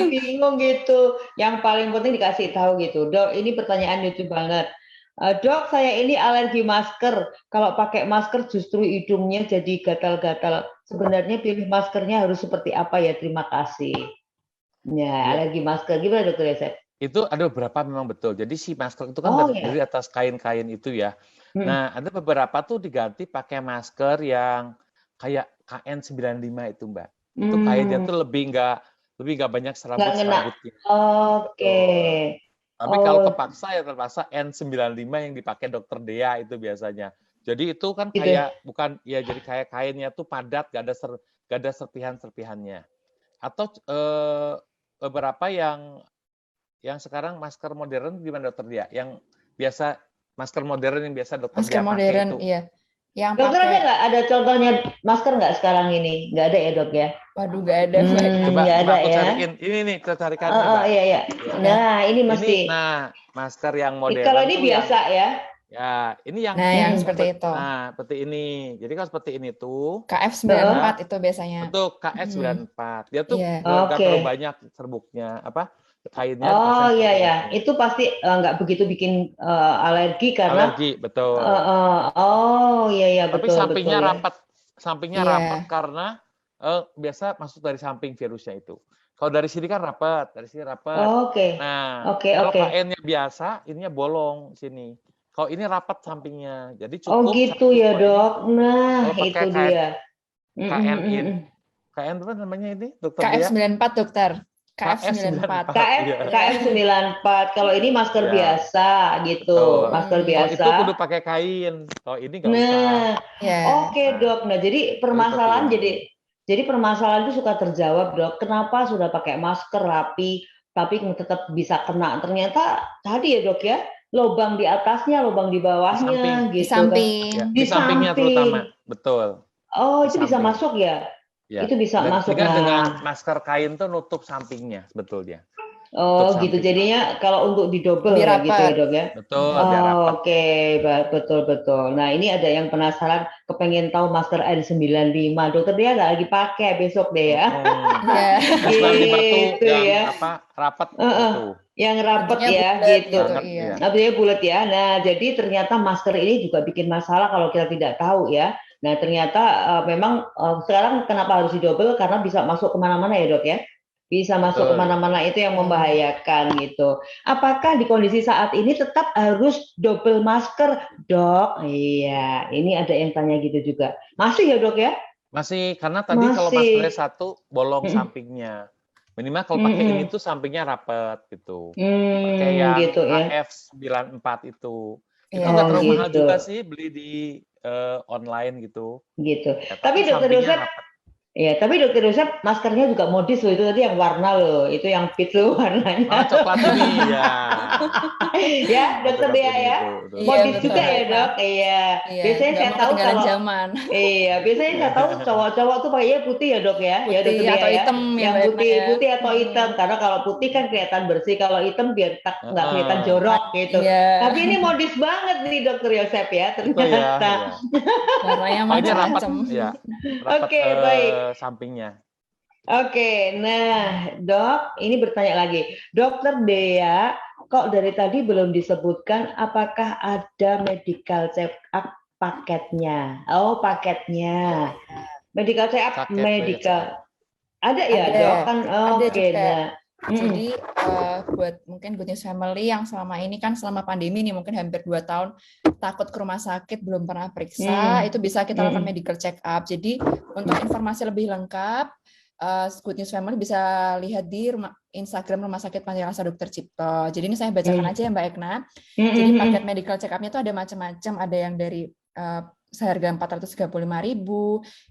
Bingung gitu. Yang paling penting dikasih tahu gitu. Dok, ini pertanyaan lucu banget. Dok, saya ini alergi masker. Kalau pakai masker justru hidungnya jadi gatal-gatal. Sebenarnya pilih maskernya harus seperti apa ya? Terima kasih. Ya, alergi masker. Gimana dokter Yosef? Itu ada beberapa memang betul. Jadi si masker itu kan terdiri atas kain-kain itu ya. Nah, ada beberapa tuh diganti pakai masker yang kayak KN95 itu Mbak. Itu kainnya tuh lebih nggak banyak serabut-serabutnya. Tapi kalau kepaksa ya terpaksa N95 yang dipakai dokter Dea itu biasanya. Jadi itu kan kayak bukan ya jadi kayak kainnya tuh padat, gak ada serpihan-serpihannya. Atau beberapa yang sekarang masker modern gimana dokter Dea? Yang biasa masker modern yang biasa dokter Dea pakai itu. Iya. Yang dokter pakai... ada contohnya masker nggak sekarang ini? Nggak ada ya dok ya? Waduh nggak ada. Coba ada aku ya. cariin. Ini nih kita carikan. Iya. Nah ini mesti. Masker yang modern. Kalau ini biasa ya? Ya, ini yang. Nah yang seperti itu. Nah seperti ini. Jadi kalau seperti ini tuh. KF94 itu biasanya. Betul KF94. Dia tuh nggak terlalu banyak serbuknya kainnya. Oh iya. Itu pasti nggak begitu bikin alergi karena. Alergi betul. Oh iya Tapi betul. Sampingnya betul, rapat. Sampingnya rapat karena biasa masuk dari samping virusnya itu. Kalau dari sini kan rapat, dari sini rapat. Nah, kalau kainnya biasa, ininya bolong sini. Kalau ini rapat sampingnya, jadi cukup. Oh gitu ya dok. Nah itu dia. KN ini, KN apa namanya ini dokter? KF94 dokter. KF94. KF94. Kalau ini masker biasa gitu. Betul. Masker biasa. Kalau itu kudu pakai kain. Kalau ini nggak usah. Oke dok. Nah jadi permasalahan Jadi permasalahan itu suka terjawab, Dok. Kenapa sudah pakai masker rapi, tapi tetap bisa kena? Ternyata tadi ya, Dok ya, lubang di atasnya, lubang di bawahnya, di gitu kan. samping. Ya, Di di sampingnya samping. terutama, betul. Oh, Di itu bisa samping. masuk ya? Ya. Itu bisa masuk. Dengan masker kain tuh nutup sampingnya sebetulnya. Oh gitu, jadinya kalau untuk didobel Biar gitu ya, Dok ya? Betul, biar rapat. Oke, betul. Nah, ini ada yang penasaran, kepengen tahu masker N95. Dokter dia nggak lagi pakai besok deh ya. N95 tuh yang ya. rapat itu. Yang rapat ya, gitu. Iya. Bulat ya. Nah, jadi ternyata masker ini juga bikin masalah kalau kita tidak tahu ya. Nah, ternyata memang sekarang kenapa harus didobel? Karena bisa masuk kemana-mana ya, Dok ya? Bisa masuk kemana-mana, itu yang membahayakan gitu. Apakah di kondisi saat ini tetap harus double masker, Dok? Iya, ini ada yang tanya gitu juga. Masih ya, Dok ya? Masih, karena tadi kalau maskernya satu bolong sampingnya. Minimal kalau pakai ini tuh sampingnya rapet gitu. Pakai yang gitu ya. KF94 itu. Itu nggak terlalu mahal juga sih, beli di online gitu. Gitu. Ya, tapi Dokter Yosep, ya, tapi Dokter Yosep maskernya juga modis loh, itu tadi yang warna loh, itu yang pink loh warnanya. Coklat ini ya. Ya, Dokter Dea ya. Modis juga ya, Dok. Iya. Biasanya saya tahu kalau zaman. Iya, biasanya saya tahu cowok-cowok tuh pakainya putih ya, Dok ya. Putih ya, Dokter Dea atau hitam ya. Yang putih atau hitam, karena kalau putih kan kelihatan bersih, kalau hitam biar nggak kelihatan jorok gitu. Tapi ini modis banget nih Dokter Yosep ya, ternyata. Warnanya macam-macam. Oke, baik. Sampingnya. Oke, nah Dok, ini bertanya lagi. Dokter Dea, kok dari tadi belum disebutkan apakah ada medical check up paketnya? Oh, paketnya. Medical check up, ada ya, Dok? Kan oke, nah. Jadi buat mungkin Good News Family yang selama ini kan selama pandemi nih mungkin hampir 2 tahun takut ke rumah sakit belum pernah periksa, itu bisa kita lakukan medical check up. Jadi untuk informasi lebih lengkap Good News Family bisa lihat di Instagram Rumah Sakit Panti Rasa Dr. Cipto. Jadi ini saya bacakan aja ya Mbak Ekna. Jadi paket medical check up-nya itu ada macam-macam, ada yang dari seharga 435.000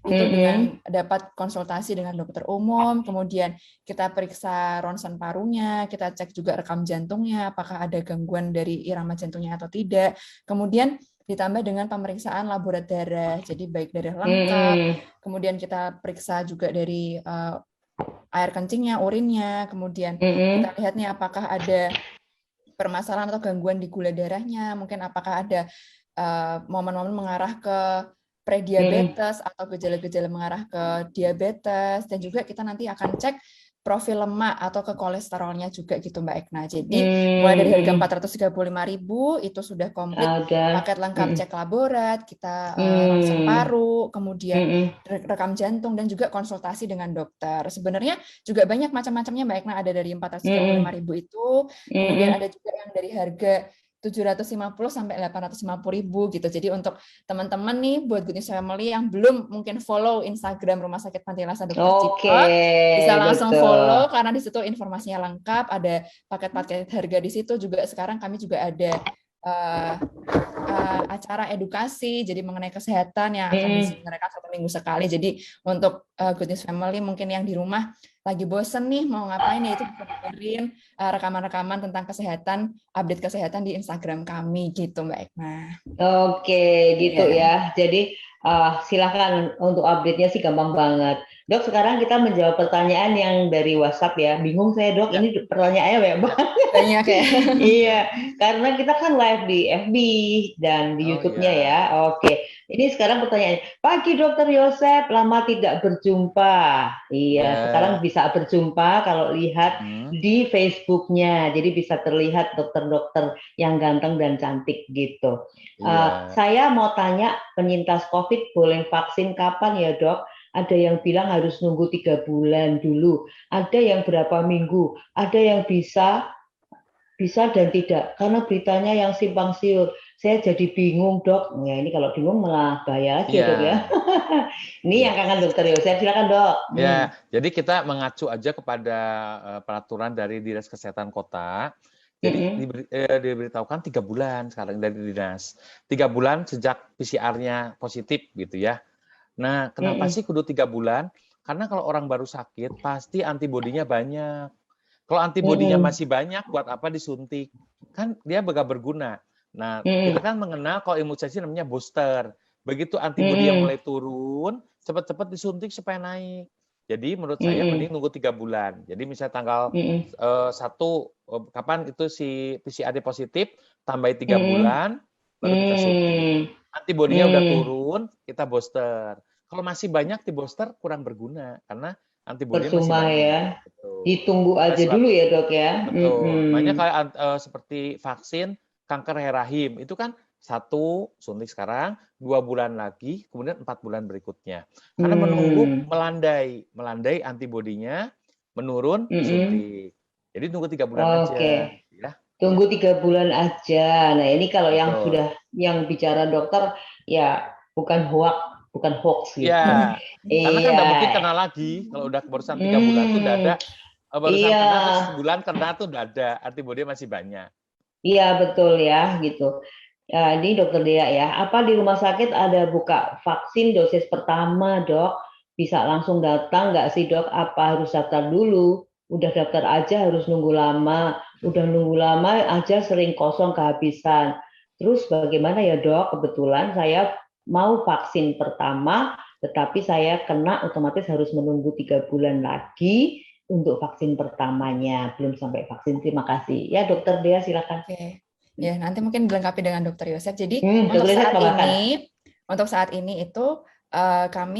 itu dengan dapat konsultasi dengan dokter umum, kemudian kita periksa ronsen parunya, kita cek juga rekam jantungnya apakah ada gangguan dari irama jantungnya atau tidak, kemudian ditambah dengan pemeriksaan laboratorium darah, jadi baik darah lengkap, kemudian kita periksa juga dari air kencingnya, urinnya, kemudian kita lihat nih apakah ada permasalahan atau gangguan di gula darahnya, mungkin apakah ada momen-momen mengarah ke prediabetes atau gejala-gejala mengarah ke diabetes, dan juga kita nanti akan cek profil lemak atau ke kolesterolnya juga gitu Mbak Ekna. Jadi mulai dari harga 435.000 itu sudah komplit paket lengkap cek laborat, kita ronsen paru, kemudian rekam jantung dan juga konsultasi dengan dokter. Sebenarnya juga banyak macam-macamnya Mbak Ekna, ada dari 435.000 itu, kemudian ada juga yang dari harga 750 sampai 850.000 gitu. Jadi untuk teman-teman nih buat Good News Family yang belum mungkin follow Instagram Rumah Sakit Panti Rasa Dr. Cipto, bisa langsung follow karena di situ informasinya lengkap, ada paket-paket harga di situ juga. Sekarang kami juga ada acara edukasi jadi mengenai kesehatan yang akan diselenggarakan 1 minggu sekali. Jadi untuk Good News Family mungkin yang di rumah lagi bosen nih mau ngapain ya, itu bisa dengerin rekaman-rekaman tentang kesehatan, update kesehatan di Instagram kami gitu Mbak Ekna. Oke, gitu ya. Jadi silakan untuk update-nya sih gampang banget. Dok, sekarang kita menjawab pertanyaan yang dari WhatsApp ya. Bingung saya Dok, ini pertanyaannya banyak banget. Banyak ya. Iya, karena kita kan live di FB dan di YouTube-nya ya. Oke, ini sekarang pertanyaannya. Pagi Dokter Yosep, lama tidak berjumpa. Iya, sekarang bisa berjumpa kalau lihat di Facebook-nya. Jadi bisa terlihat dokter-dokter yang ganteng dan cantik gitu. Saya mau tanya, penyintas COVID boleh vaksin kapan ya Dok? Ada yang bilang harus nunggu 3 bulan dulu, ada yang berapa minggu, ada yang bisa dan tidak, karena beritanya yang simpang siur. Saya jadi bingung Dok. Ya ini kalau bingung malah bahaya lagi ya Dok ya. Ini yang kangen Dokter Yosep, silakan Dok. Ya, jadi kita mengacu aja kepada peraturan dari Dinas Kesehatan Kota. Jadi diberitahukan 3 bulan sekarang dari dinas. 3 bulan sejak PCR-nya positif gitu ya. Nah, kenapa sih kudu 3 bulan? Karena kalau orang baru sakit, pasti antibodinya banyak. Kalau antibodinya masih banyak, buat apa disuntik? Kan dia gak berguna. Nah, kita kan mengenal kalau imunisasi namanya booster. Begitu antibodi yang mulai turun, cepat-cepat disuntik supaya naik. Jadi menurut saya mending nunggu 3 bulan. Jadi misalnya tanggal 1, kapan itu si PCR positif, tambahin 3 bulan, baru kita suntik. Antibodinya udah turun, kita booster. Kalau masih banyak di booster, kurang berguna. Karena antibodinya masih banyak. Ya. Betul. Ditunggu aja dulu ya dok ya. Betul. Makanya kayak seperti vaksin kanker rahim, itu kan 1 suntik sekarang, 2 bulan lagi, kemudian 4 bulan berikutnya. Karena menunggu melandai antibodinya, menurun, suntik. Jadi tunggu 3 bulan aja. Ya. Tunggu 3 bulan aja. Nah ini kalau yang bicara dokter, ya bukan hoax gitu. Ya, karena kan nggak mungkin kena lagi. Kalau udah barusan 3 bulan tuh udah ada, barusan kena terus sebulan kena tuh udah ada, antibodi masih banyak. Iya betul ya gitu. Ya, ini dokter Dea ya, apa di rumah sakit ada buka vaksin dosis pertama dok? Bisa langsung datang nggak sih dok? Apa harus daftar dulu? Udah daftar aja harus nunggu lama. Udah nunggu lama aja sering kosong kehabisan. Terus bagaimana ya dok? Kebetulan saya mau vaksin pertama, tetapi saya kena otomatis harus menunggu 3 bulan lagi untuk vaksin pertamanya. Belum sampai vaksin, terima kasih. Ya dokter Dea silakan. Ya, nanti mungkin dilengkapi dengan Dokter Yosef. Jadi untuk saat ini itu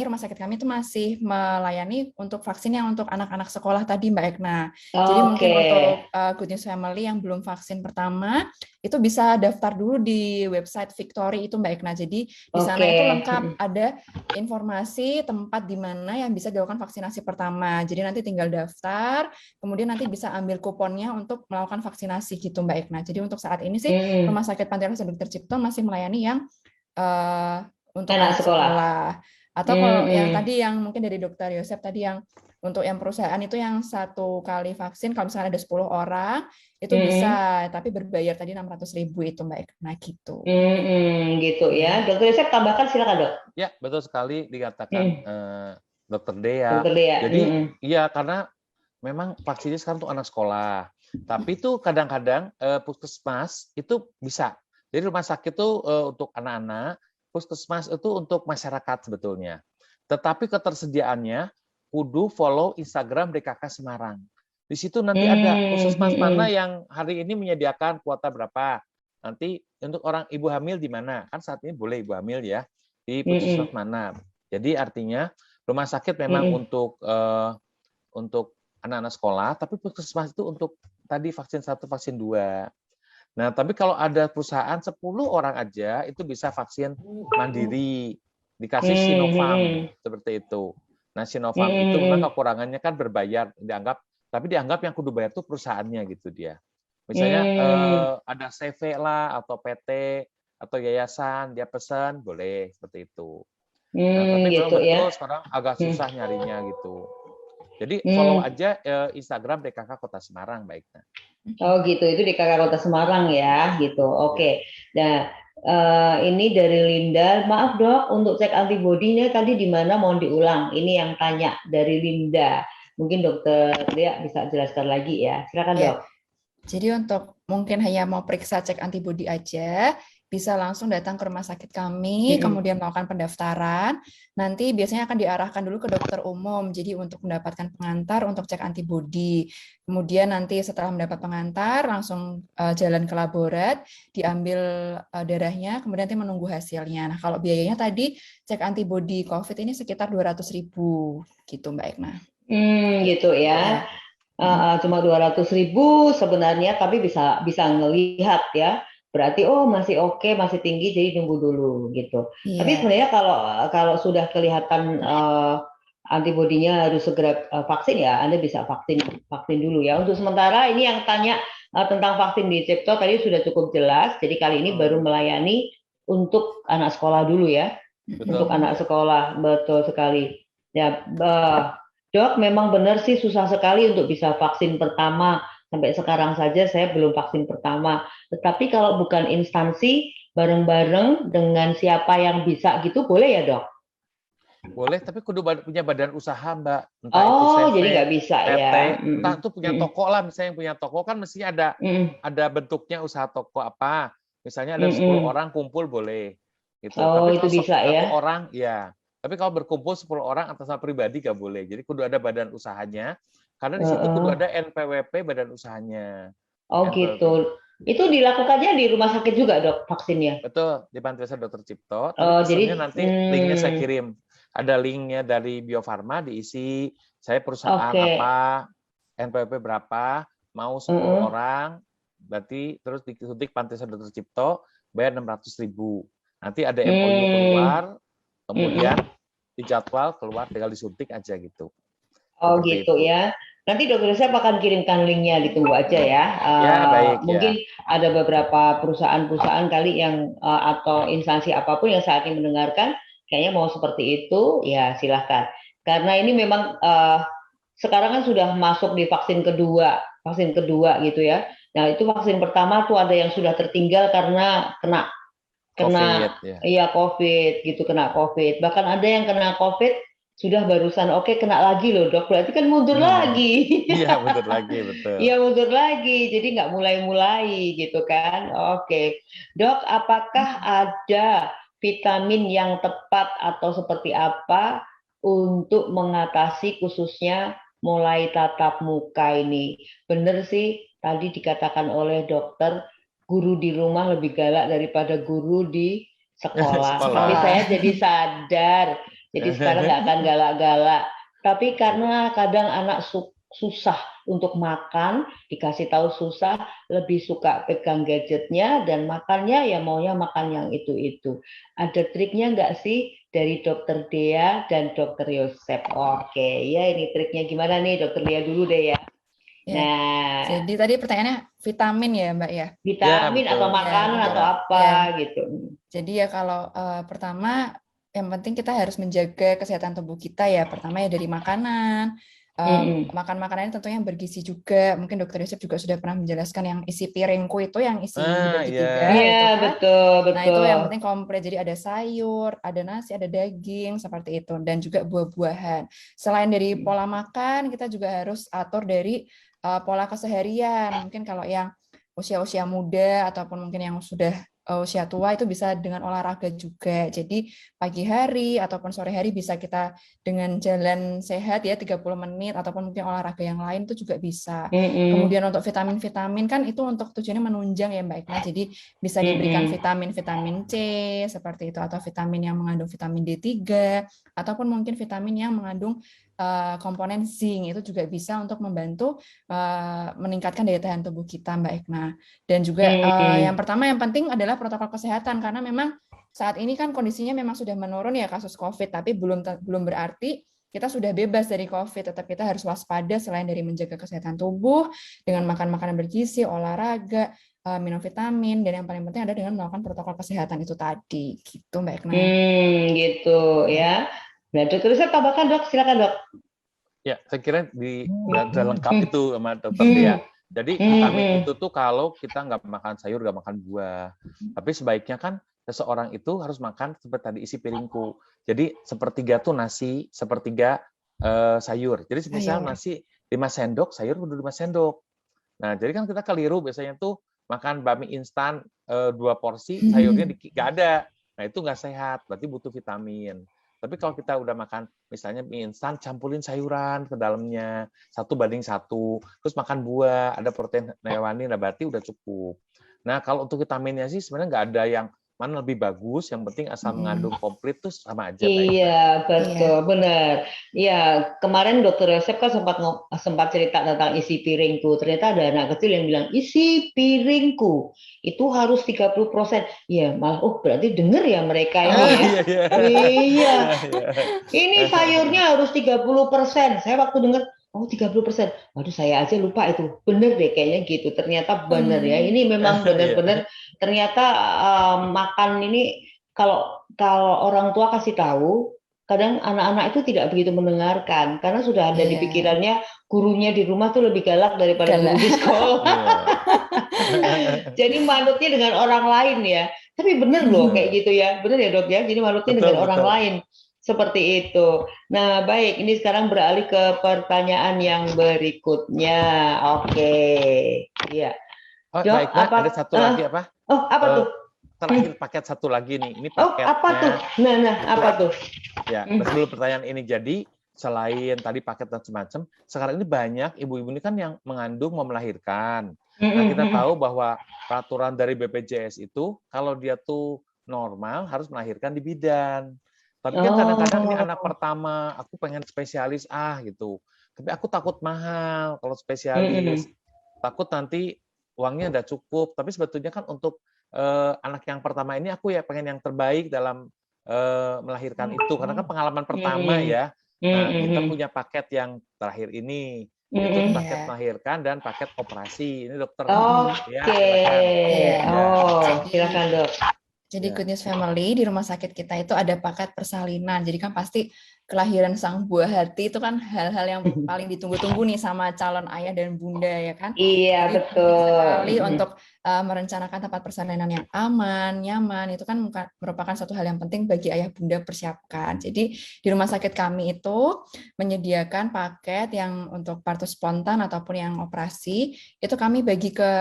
rumah sakit kami itu masih melayani untuk vaksin yang untuk anak-anak sekolah tadi Mbak Ekna. Jadi mungkin untuk Good News Family yang belum vaksin pertama itu bisa daftar dulu di website Victory itu Mbak Ekna. Jadi di sana itu lengkap ada informasi tempat di mana yang bisa dilakukan vaksinasi pertama. Jadi nanti tinggal daftar, kemudian nanti bisa ambil kuponnya untuk melakukan vaksinasi gitu Mbak Ekna. Jadi untuk saat ini sih Rumah Sakit Panti Asuhan Dr. Cipto masih melayani yang untuk anak sekolah. Atau kalau yang tadi yang mungkin dari Dokter Yosef tadi yang untuk yang perusahaan itu yang 1 kali vaksin kalau misalnya ada 10 orang itu bisa, tapi berbayar tadi 600.000 itu Mbak Ekna gitu. Gitu ya. Dokter Yosef tambahkan silakan dok. Ya betul sekali dikatakan Dokter Dea. Jadi iya karena memang vaksinnya sekarang untuk anak sekolah. Tapi itu kadang-kadang puskesmas itu bisa. Jadi rumah sakit itu untuk anak-anak, puskesmas itu untuk masyarakat sebetulnya. Tetapi ketersediaannya kudu follow Instagram DKK Semarang. Di situ nanti ada puskesmas mana yang hari ini menyediakan kuota berapa. Nanti untuk orang ibu hamil di mana? Kan saat ini boleh ibu hamil ya. Di puskesmas mana. Jadi artinya rumah sakit memang untuk anak-anak sekolah, tapi puskesmas itu untuk tadi vaksin 1, vaksin 2. Nah, tapi kalau ada perusahaan 10 orang aja itu bisa vaksin mandiri, dikasih Sinovac seperti itu. Nah, Sinovac itu memang kekurangannya kan berbayar tapi dianggap yang kudu bayar itu perusahaannya gitu dia. Misalnya ada CV lah atau PT atau yayasan dia pesan boleh seperti itu. Nah, tapi gitu, betul sekarang agak susah nyarinya gitu. Jadi follow aja Instagram DKK Kota Semarang baiknya. Oh gitu, itu DKK Kota Semarang ya, gitu. Oke. Nah, ini dari Linda. Maaf dok, untuk cek antibodinya tadi di mana mohon diulang. Ini yang tanya dari Linda. Mungkin dokter Dea bisa jelaskan lagi ya. Silakan dok. Jadi untuk mungkin hanya mau periksa cek antibodi aja, bisa langsung datang ke rumah sakit kami, kemudian melakukan pendaftaran. Nanti biasanya akan diarahkan dulu ke dokter umum, jadi untuk mendapatkan pengantar untuk cek antibodi. Kemudian nanti setelah mendapat pengantar, langsung jalan ke laborat, diambil darahnya, kemudian nanti menunggu hasilnya. Nah, kalau biayanya tadi cek antibodi COVID ini sekitar 200.000 gitu Mbak Ekna. Gitu ya. Cuma 200.000 sebenarnya, tapi bisa ngelihat ya. Berarti masih oke, masih tinggi, jadi tunggu dulu gitu. Tapi sebenarnya kalau sudah kelihatan antibodinya harus segera vaksin ya, Anda bisa vaksin dulu ya. Untuk sementara ini yang tanya tentang vaksin di Cipto tadi sudah cukup jelas. Jadi kali ini baru melayani untuk anak sekolah dulu ya. Betul. Untuk anak sekolah, betul sekali. Ya, dok, memang benar sih susah sekali untuk bisa vaksin pertama. Sampai sekarang saja saya belum vaksin pertama. Tetapi kalau bukan instansi, bareng-bareng dengan siapa yang bisa gitu, boleh ya dok? Boleh, tapi kudu punya badan usaha, Mbak. Entah itu CV, jadi nggak bisa PT, ya. entah itu punya toko lah, misalnya yang punya toko kan mestinya ada bentuknya usaha toko apa. Misalnya ada 10 orang kumpul boleh. Gitu. Oh, Tapi itu kalau bisa satu ya. orang, ya. Tapi kalau berkumpul 10 orang atas nama pribadi nggak boleh. Jadi kudu ada badan usahanya, karena di situ kudu ada NPWP badan usahanya. Oh NPWP. gitu. Itu dilakukannya di rumah sakit juga, Dok, vaksinnya? Betul, di Panti Asuhan Dr. Cipto. Tapi jadi nanti linknya saya kirim. Ada linknya dari Bio Farma, diisi saya perusahaan apa, NPWP berapa, mau 10 orang, berarti terus disuntik Panti Asuhan Dr. Cipto, bayar 600.000. Nanti ada MOU keluar, kemudian dijadwal keluar, tinggal disuntik aja gitu. Oh seperti gitu itu. Ya. Nanti Dokter Yosep akan kirimkan linknya, ditunggu aja ya. Baik. Mungkin ada beberapa perusahaan-perusahaan kali yang atau instansi apapun yang saat ini mendengarkan, kayaknya mau seperti itu, ya silahkan. Karena ini memang sekarang kan sudah masuk di vaksin kedua gitu ya. Nah itu vaksin pertama tuh ada yang sudah tertinggal karena kena COVID, ya. COVID gitu, kena COVID. Bahkan ada yang kena COVID sudah barusan kena lagi loh, Dok. Berarti kan mundur lagi. Iya, mundur lagi, betul. Iya, mundur lagi. Jadi nggak mulai-mulai gitu kan. Oke. Dok, apakah ada vitamin yang tepat atau seperti apa untuk mengatasi khususnya mulai tatap muka ini? Bener sih tadi dikatakan oleh dokter, guru di rumah lebih galak daripada guru di sekolah. Tapi saya jadi sadar, jadi sekarang nggak akan galak-galak. Tapi karena kadang anak susah untuk makan, dikasih tahu susah, lebih suka pegang gadgetnya dan makannya ya maunya makan yang itu-itu. Ada triknya nggak sih dari Dokter Dea dan Dokter Yosep? Oke, ya ini triknya gimana nih, Dokter Dea dulu deh ya. Nah, jadi tadi pertanyaannya vitamin ya, Mbak ya? Vitamin atau makanan atau apa gitu. Jadi ya kalau pertama yang penting kita harus menjaga kesehatan tubuh kita ya. Pertama ya dari makanan. Makan makanan tentunya yang bergizi juga. Mungkin Dokter Yosep juga sudah pernah menjelaskan yang isi piringku itu yang isi bagi 3. Iya, betul. Nah itu yang penting komplit. Jadi ada sayur, ada nasi, ada daging seperti itu, dan juga buah-buahan. Selain dari pola makan, kita juga harus atur dari pola keseharian. Mungkin kalau yang usia-usia muda ataupun mungkin yang sudah usia tua itu bisa dengan olahraga juga. Jadi pagi hari ataupun sore hari bisa kita dengan jalan sehat ya 30 menit ataupun mungkin olahraga yang lain itu juga bisa. Kemudian untuk vitamin-vitamin kan itu untuk tujuannya menunjang ya Mbak Ikna. Jadi bisa diberikan vitamin C seperti itu, atau vitamin yang mengandung vitamin D3 ataupun mungkin vitamin yang mengandung komponen zinc. Itu juga bisa untuk membantu meningkatkan daya tahan tubuh kita Mbak Ikna. Dan juga yang pertama yang penting adalah protokol kesehatan, karena memang saat ini kan kondisinya memang sudah menurun ya kasus COVID, tapi belum berarti kita sudah bebas dari COVID. Tetap kita harus waspada selain dari menjaga kesehatan tubuh dengan makan makanan bergizi, olahraga, minum vitamin, dan yang paling penting ada dengan melakukan protokol kesehatan itu tadi. Gitu Mbak Ikna. Gitu ya. Nah, Dokter Yosep tambahkan, Dok. Silakan, Dok. Ya, saya kira sudah lengkap itu sama Dokter Dea. Jadi vitamin itu tuh kalau kita nggak makan sayur, nggak makan buah. Tapi sebaiknya kan seseorang itu harus makan seperti tadi isi piringku. Jadi sepertiga tuh nasi, sepertiga sayur. Jadi misalnya nasi 5 sendok, sayur udah 5 sendok. Nah, jadi kan kita keliru biasanya tuh makan bakmi instan 2 porsi, sayurnya nggak ada. Nah, itu nggak sehat, berarti butuh vitamin. Tapi kalau kita udah makan misalnya mie instan, campurin sayuran ke dalamnya 1:1, terus makan buah, ada protein hewani, nah berarti udah cukup. Nah kalau untuk vitaminnya sih sebenarnya nggak ada yang mana lebih bagus, yang penting asal mengandung komplit tuh sama aja. Iya, betul, benar. Iya, kemarin Dokter Yosep kan sempat cerita tentang isi piringku. Ternyata ada anak kecil yang bilang, isi piringku itu harus 30%. Iya, malah berarti denger ya mereka ini ya. Iya. Ini sayurnya harus 30%. Saya waktu dengar 30%. Waduh, saya aja lupa itu. Bener deh kayaknya gitu. Ternyata bener ya. Ini memang benar-benar ternyata makan ini kalau orang tua kasih tahu, kadang anak-anak itu tidak begitu mendengarkan karena sudah ada di pikirannya gurunya di rumah tuh lebih galak daripada guru di sekolah. Jadi manutnya dengan orang lain ya. Tapi bener loh kayak gitu ya. Bener ya, Dok ya. Jadi manutnya dengan orang lain. Seperti itu. Nah, baik, ini sekarang beralih ke pertanyaan yang berikutnya. Oke. Iya. Oh, Dok, baik, nah, ada satu lagi apa? Oh, apa tuh? Terakhir paket satu lagi nih. Ini Oh, paketnya. apa tuh? Nah, apa tuh? Ya, dulu pertanyaan ini. Jadi, selain tadi paket dan semacam, sekarang ini banyak ibu-ibu ini kan yang mengandung mau melahirkan. Nah, kita tahu bahwa peraturan dari BPJS itu, kalau dia tuh normal, harus melahirkan di bidan. Tapi kan kadang-kadang ini anak pertama, aku pengen spesialis gitu. Tapi aku takut mahal kalau spesialis. Takut nanti uangnya udah cukup. Tapi sebetulnya kan untuk anak yang pertama ini aku ya pengen yang terbaik dalam melahirkan itu. Karena kan pengalaman pertama ya. Nah, kita punya paket yang terakhir ini. Itu paket melahirkan dan paket operasi. Ini dokter. Oke. Silakan dok. Jadi Good News Family di rumah sakit kita itu ada paket persalinan. Jadi kan pasti kelahiran sang buah hati itu kan hal-hal yang paling ditunggu-tunggu nih sama calon ayah dan bunda ya kan. Iya, jadi, betul. Sekali untuk merencanakan tempat persalinan yang aman, nyaman, itu kan merupakan suatu hal yang penting bagi ayah bunda persiapkan. Jadi di rumah sakit kami itu menyediakan paket yang untuk partus spontan ataupun yang operasi, itu kami bagi ke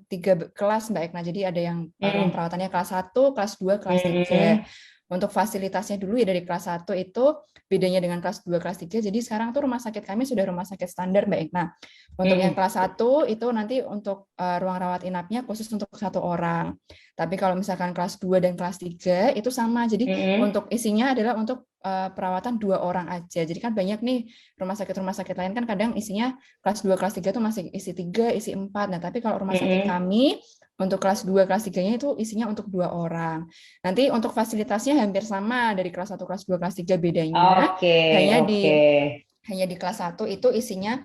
3 kelas Mbak Ekna. Jadi ada yang ruang perawatannya kelas 1, kelas 2, kelas 3. Untuk fasilitasnya dulu ya dari kelas 1 itu bedanya dengan kelas 2, kelas 3. Jadi sekarang tuh rumah sakit kami sudah rumah sakit standar Mbak Ekna. Untuk yang kelas 1 itu nanti untuk ruang rawat inapnya khusus untuk 1 orang. Tapi kalau misalkan kelas 2 dan kelas 3 itu sama. Jadi untuk isinya adalah untuk perawatan 2 orang aja. Jadi kan banyak nih rumah sakit lain kan kadang isinya kelas 2, kelas 3 tuh masih isi 3, isi 4. Nah, tapi kalau rumah sakit kami untuk kelas 2, kelas 3-nya itu isinya untuk 2 orang. Nanti untuk fasilitasnya hampir sama dari kelas 1, kelas 2, kelas 3 bedanya. Hanya di kelas 1 itu isinya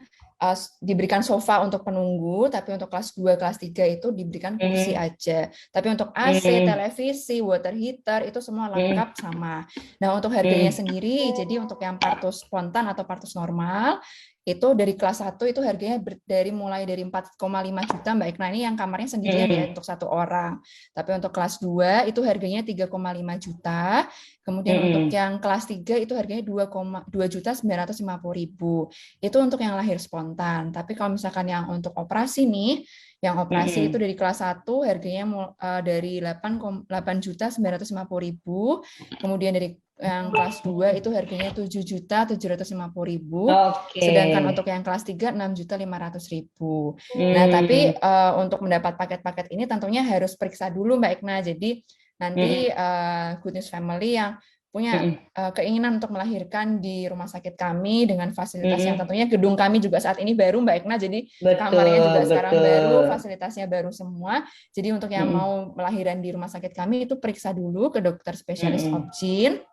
diberikan sofa untuk penunggu, tapi untuk kelas 2, kelas 3 itu diberikan kursi aja. Tapi untuk AC, televisi, water heater itu semua lengkap sama. Nah, untuk harganya sendiri, jadi untuk yang partus spontan atau partus normal itu dari kelas 1 itu harganya mulai dari 4,5 juta Mbak Ekna, ini yang kamarnya sendirian ya untuk 1 orang. Tapi untuk kelas 2 itu harganya 3,5 juta. Kemudian untuk yang kelas 3 itu harganya 2.950.000. Itu untuk yang lahir spontan. Tapi kalau misalkan yang untuk operasi nih, yang operasi itu dari kelas 1 harganya dari 8.950.000. Kemudian dari yang kelas 2 itu harganya 7.750.000. Sedangkan untuk yang kelas 3 6.500.000. Nah, tapi untuk mendapat paket-paket ini tentunya harus periksa dulu Mbak Ekna. Jadi nanti Good News Family yang punya keinginan untuk melahirkan di rumah sakit kami dengan fasilitas yang tentunya gedung kami juga saat ini baru Mbak Ekna, jadi kamarnya juga sekarang baru, fasilitasnya baru semua. Jadi untuk yang mau melahirkan di rumah sakit kami itu periksa dulu ke dokter spesialis obgyn.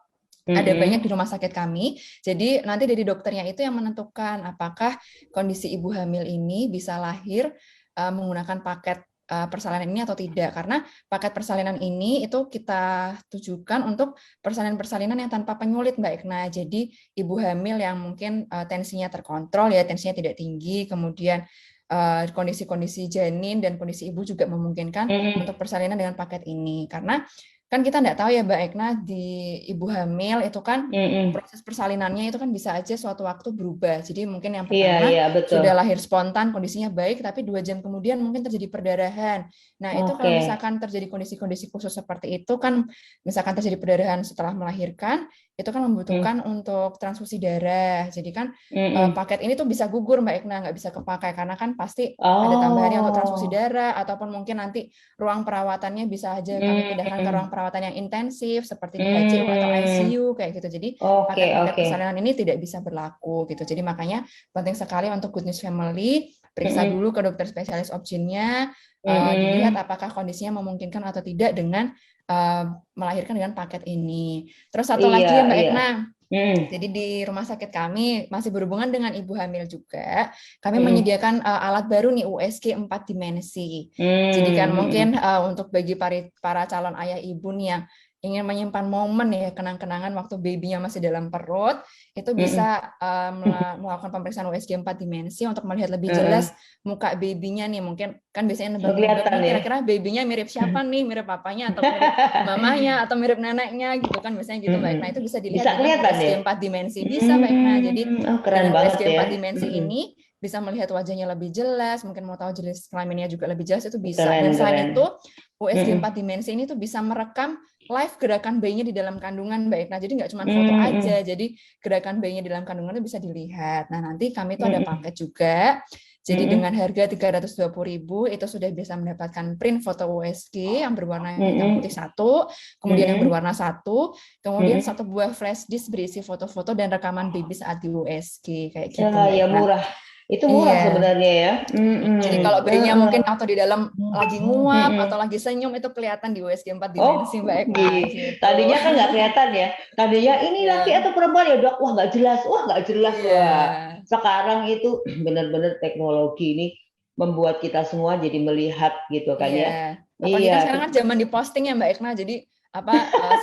Ada banyak di rumah sakit kami. Jadi nanti dari dokternya itu yang menentukan apakah kondisi ibu hamil ini bisa lahir menggunakan paket persalinan ini atau tidak. Karena paket persalinan ini itu kita tujukan untuk persalinan-persalinan yang tanpa penyulit Mbak Ekna. Jadi ibu hamil yang mungkin tensinya terkontrol ya, tensinya tidak tinggi, kemudian kondisi-kondisi janin dan kondisi ibu juga memungkinkan untuk persalinan dengan paket ini. Karena kan kita nggak tahu ya Mbak Ekna, di ibu hamil itu kan proses persalinannya itu kan bisa aja suatu waktu berubah. Jadi mungkin yang pertama sudah lahir spontan, kondisinya baik, tapi 2 jam kemudian mungkin terjadi perdarahan. Nah itu kalau misalkan terjadi kondisi-kondisi khusus seperti itu kan, misalkan terjadi perdarahan setelah melahirkan, itu kan membutuhkan untuk transfusi darah. Jadi kan paket ini tuh bisa gugur Mbak Ekna, nggak bisa kepakai karena kan pasti ada tambahannya untuk transfusi darah, ataupun mungkin nanti ruang perawatannya bisa aja kami pindahkan ke ruang perawatan yang intensif seperti di HCU atau ICU kayak gitu. Jadi paket-paket persalinan ini tidak bisa berlaku gitu. Jadi makanya penting sekali untuk Good News Family periksa dulu ke dokter spesialis obgynnya, dilihat apakah kondisinya memungkinkan atau tidak dengan melahirkan dengan paket ini. Terus satu lagi ya Mbak Ekna. Jadi di rumah sakit kami masih berhubungan dengan ibu hamil juga. Kami menyediakan alat baru nih, USG 4 dimensi. Jadi kan mungkin untuk bagi para calon ayah ibu nih yang ingin menyimpan momen ya, kenang-kenangan waktu babynya masih dalam perut, itu bisa melakukan pemeriksaan USG 4 dimensi untuk melihat lebih jelas muka babynya nih. Mungkin kan biasanya nebak-nebak nih, kira-kira babynya mirip siapa nih, mirip papanya atau mirip mamanya atau mirip neneknya gitu kan, biasanya gitu Mbak Ekna. Itu bisa dilihat dengan USG 4 dimensi. Bisa Mbak Ekna. Jadi keren dengan banget USG 4 ya. dimensi ini bisa melihat wajahnya lebih jelas, mungkin mau tahu jenis kelaminnya juga lebih jelas, itu bisa. Keren, Dan selain itu, USG 4 dimensi ini tuh bisa merekam live gerakan bayinya di dalam kandungan, Mbak Ekna. Jadi nggak cuma foto aja, jadi gerakan bayinya di dalam kandungan itu bisa dilihat. Nah, nanti kami itu ada paket juga. Jadi dengan harga 320.000 itu sudah bisa mendapatkan print foto USG yang berwarna hitam putih 1, kemudian yang berwarna 1, kemudian 1 buah flash disk berisi foto-foto dan rekaman baby saat di USG kayak gitu. Ya murah. Itu murah sebenarnya ya. Jadi kalau bayinya mungkin atau di dalam lagi nguap atau lagi senyum itu kelihatan di USG 4 dimensi, Mbak Ekna. Gitu. Tadinya kan nggak kelihatan ya. Tadinya ini laki atau perempuan ya Dok. Wah nggak jelas. Wah. Sekarang itu benar-benar teknologi ini membuat kita semua jadi melihat gitu kan ya. Apalagi kan sekarang kan zaman di posting ya Mbak Ekna. Jadi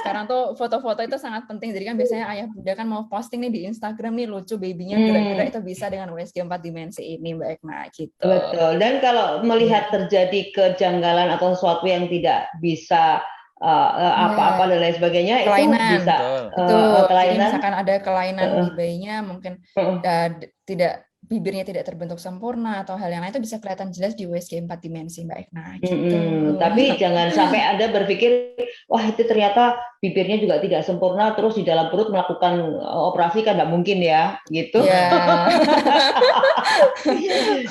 sekarang tuh foto-foto itu sangat penting. Jadi kan biasanya ayah bunda kan mau posting nih di Instagram nih lucu babynya gerak-gerak, itu bisa dengan USG 4 dimensi ini Mbak Ekna gitu. Betul. Dan kalau melihat terjadi kejanggalan atau sesuatu yang tidak bisa apa-apa dan lain sebagainya, kelainan. Itu bisa kelainan. Jadi misalkan ada kelainan di bayinya, mungkin tidak bibirnya tidak terbentuk sempurna atau hal yang lain, itu bisa kelihatan jelas di USG 4 dimensi Mbak Ekna gitu. Tapi jangan sampai Anda berpikir wah itu ternyata bibirnya juga tidak sempurna terus di dalam perut melakukan operasi, kan nggak mungkin ya gitu.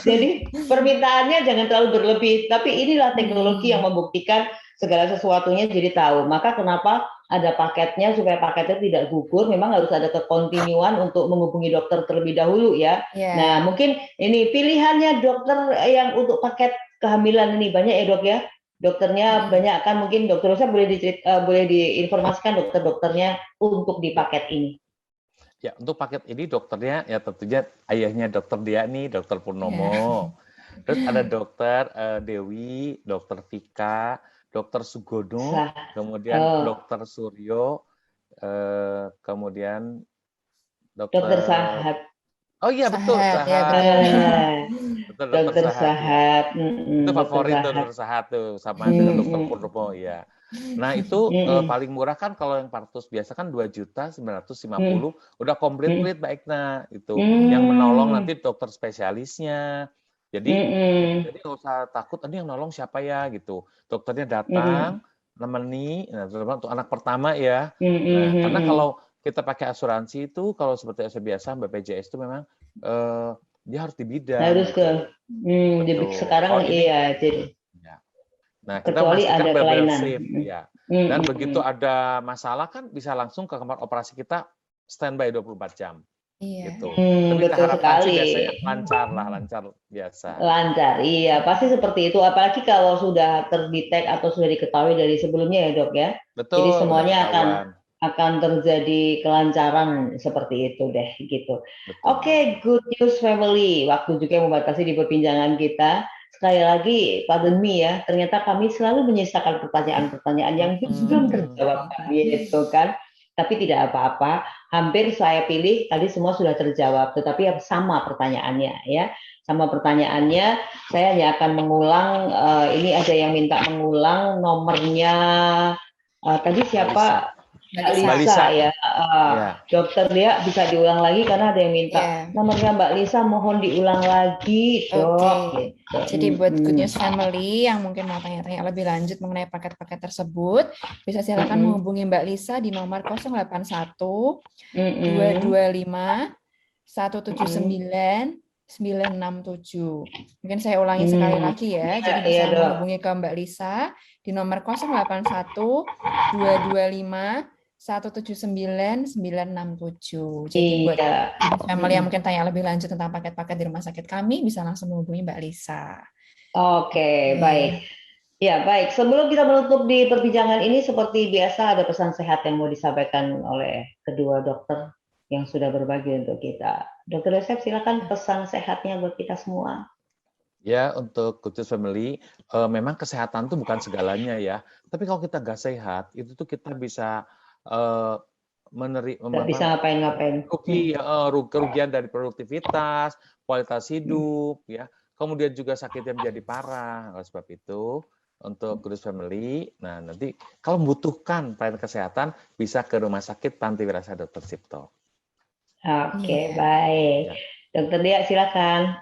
Jadi permintaannya jangan terlalu berlebih, tapi inilah teknologi yang membuktikan segala sesuatunya jadi tahu. Maka kenapa ada paketnya, supaya paketnya tidak gugur, memang harus ada kekontinuan untuk menghubungi dokter terlebih dahulu ya. Nah mungkin ini pilihannya dokter yang untuk paket kehamilan ini banyak ya Dok ya. Dokternya banyak kan, mungkin Dokter Rosa boleh diinformasikan dokter-dokternya untuk di paket ini. Ya, untuk paket ini dokternya ya tentunya ayahnya Dokter Dia nih, Dokter Purnomo. Terus ada Dokter Dewi, Dokter Vika, Dokter Sugono, kemudian Dokter Suryo, kemudian Dokter Sahat. Oh iya betul, Sahat. Betul, Dokter Sahat. Itu favorit Dokter Sahat tuh, sama dengan Dokter Purnomo ya. Nah itu paling murah kan kalau yang partus biasa kan 2.950.000, udah komplit Mbak Ekna itu. Yang menolong nanti dokter spesialisnya. Jadi nggak usah takut, ini yang nolong siapa ya gitu. Dokternya datang, nemeni, untuk anak pertama ya. Nah, karena kalau kita pakai asuransi itu, kalau seperti biasa BPJS itu memang dia harus di bidang. Harus ke, sekarang iya jadi. Nah, kita kecuali ada kelainan. Ya. Dan begitu ada masalah kan bisa langsung ke kamar operasi kita standby 24 jam. Iya. Gitu. Betul sekali. Biasanya lancar biasa. Lancar, iya pasti seperti itu. Apalagi kalau sudah terdetek atau sudah diketahui dari sebelumnya ya Dok ya. Betul. Jadi semuanya akan terjadi kelancaran seperti itu deh gitu. Oke, good news family. Waktu juga yang membatasi di perbincangan kita. Sekali lagi pandemi ya, ternyata kami selalu menyisakan pertanyaan-pertanyaan yang belum terjawab gitu kan. Tapi tidak apa-apa, hampir saya pilih tadi semua sudah terjawab, tetapi sama pertanyaannya ya. Sama pertanyaannya, saya hanya akan mengulang, ini ada yang minta mengulang nomornya, tadi siapa? Mbak Lisa ya. Dokter Lia bisa diulang lagi karena ada yang minta nomornya Mbak Lisa, mohon diulang lagi Dok. Gitu. Jadi buat Good News Family yang mungkin mau tanya-tanya lebih lanjut mengenai paket-paket tersebut, bisa silakan menghubungi Mbak Lisa di nomor 081 225 179 967. Mungkin saya ulangi sekali lagi ya. Jadi bisa menghubungi ke Mbak Lisa di nomor 081 225 179 967. Jadi buat family yang mungkin tanya lebih lanjut tentang paket-paket di rumah sakit kami, bisa langsung menghubungi Mbak Lisa. Oke, baik. Ya, baik. Sebelum kita menutup di perbincangan ini, seperti biasa ada pesan sehat yang mau disampaikan oleh kedua dokter yang sudah berbagi untuk kita. Dokter Yosef, silakan pesan sehatnya buat kita semua. Ya, untuk Good News Family, memang kesehatan tuh bukan segalanya ya. Tapi kalau kita nggak sehat, itu tuh kita bisa Nggak bisa ngapain-ngapain. kerugian dari produktivitas, kualitas hidup, ya. Kemudian juga sakitnya menjadi parah. Oleh sebab itu, untuk Good News Family, nah nanti kalau membutuhkan pelayanan kesehatan, bisa ke Rumah Sakit Panti Wirasa Dr. Cipto. Oke, baik. Dokter Dia, silakan.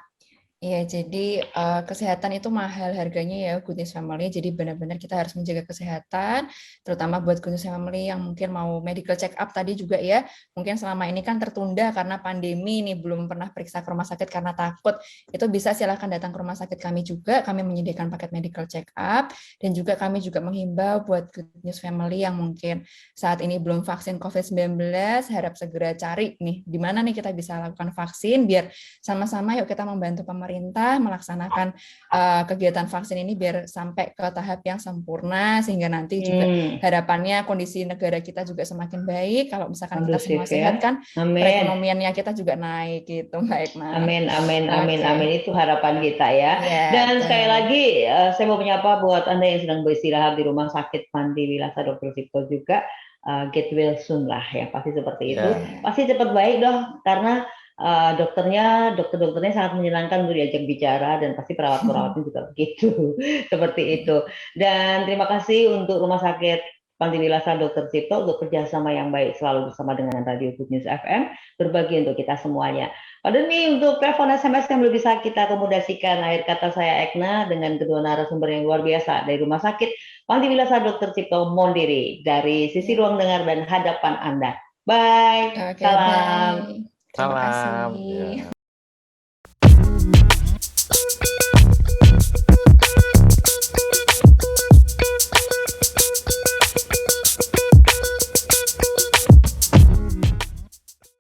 Iya, jadi kesehatan itu mahal harganya ya, Good News Family. Jadi benar-benar kita harus menjaga kesehatan, terutama buat Good News Family yang mungkin mau medical check up tadi juga ya. Mungkin selama ini kan tertunda karena pandemi nih, belum pernah periksa ke rumah sakit karena takut. Itu bisa silahkan datang ke rumah sakit kami juga. Kami menyediakan paket medical check up, dan juga kami juga menghimbau buat Good News Family yang mungkin saat ini belum vaksin COVID-19, harap segera cari nih, di mana nih kita bisa lakukan vaksin, biar sama-sama yuk kita membantu pemerintah melaksanakan kegiatan vaksin ini biar sampai ke tahap yang sempurna, sehingga nanti juga harapannya kondisi negara kita juga semakin baik. Kalau misalkan kita semua sehat kan, perekonomiannya kita juga naik gitu, Mbak Ekna. Amin, amin, amin, amin. Itu harapan kita ya. Dan sekali lagi saya mau menyapa buat Anda yang sedang beristirahat di Rumah Sakit Panti Wirasa Dr. Cipto juga, get well soon lah ya, pasti seperti itu. Pasti cepat baik dong, karena dokter-dokternya sangat menyenangkan untuk diajak bicara, dan pasti perawat-perawatnya juga begitu. Seperti itu. Dan terima kasih untuk Rumah Sakit Panti Wirasa Dr. Cipto untuk kerjasama yang baik selalu bersama dengan Radio Good News FM, berbagi untuk kita semuanya. Pada ini untuk telepon SMS yang belum bisa kita akomodasikan, akhir kata saya Ekna dengan kedua narasumber yang luar biasa dari Rumah Sakit Panti Wirasa Dr. Cipto Mondiri, dari sisi ruang dengar dan hadapan Anda. Bye. Salam. Terima kasih.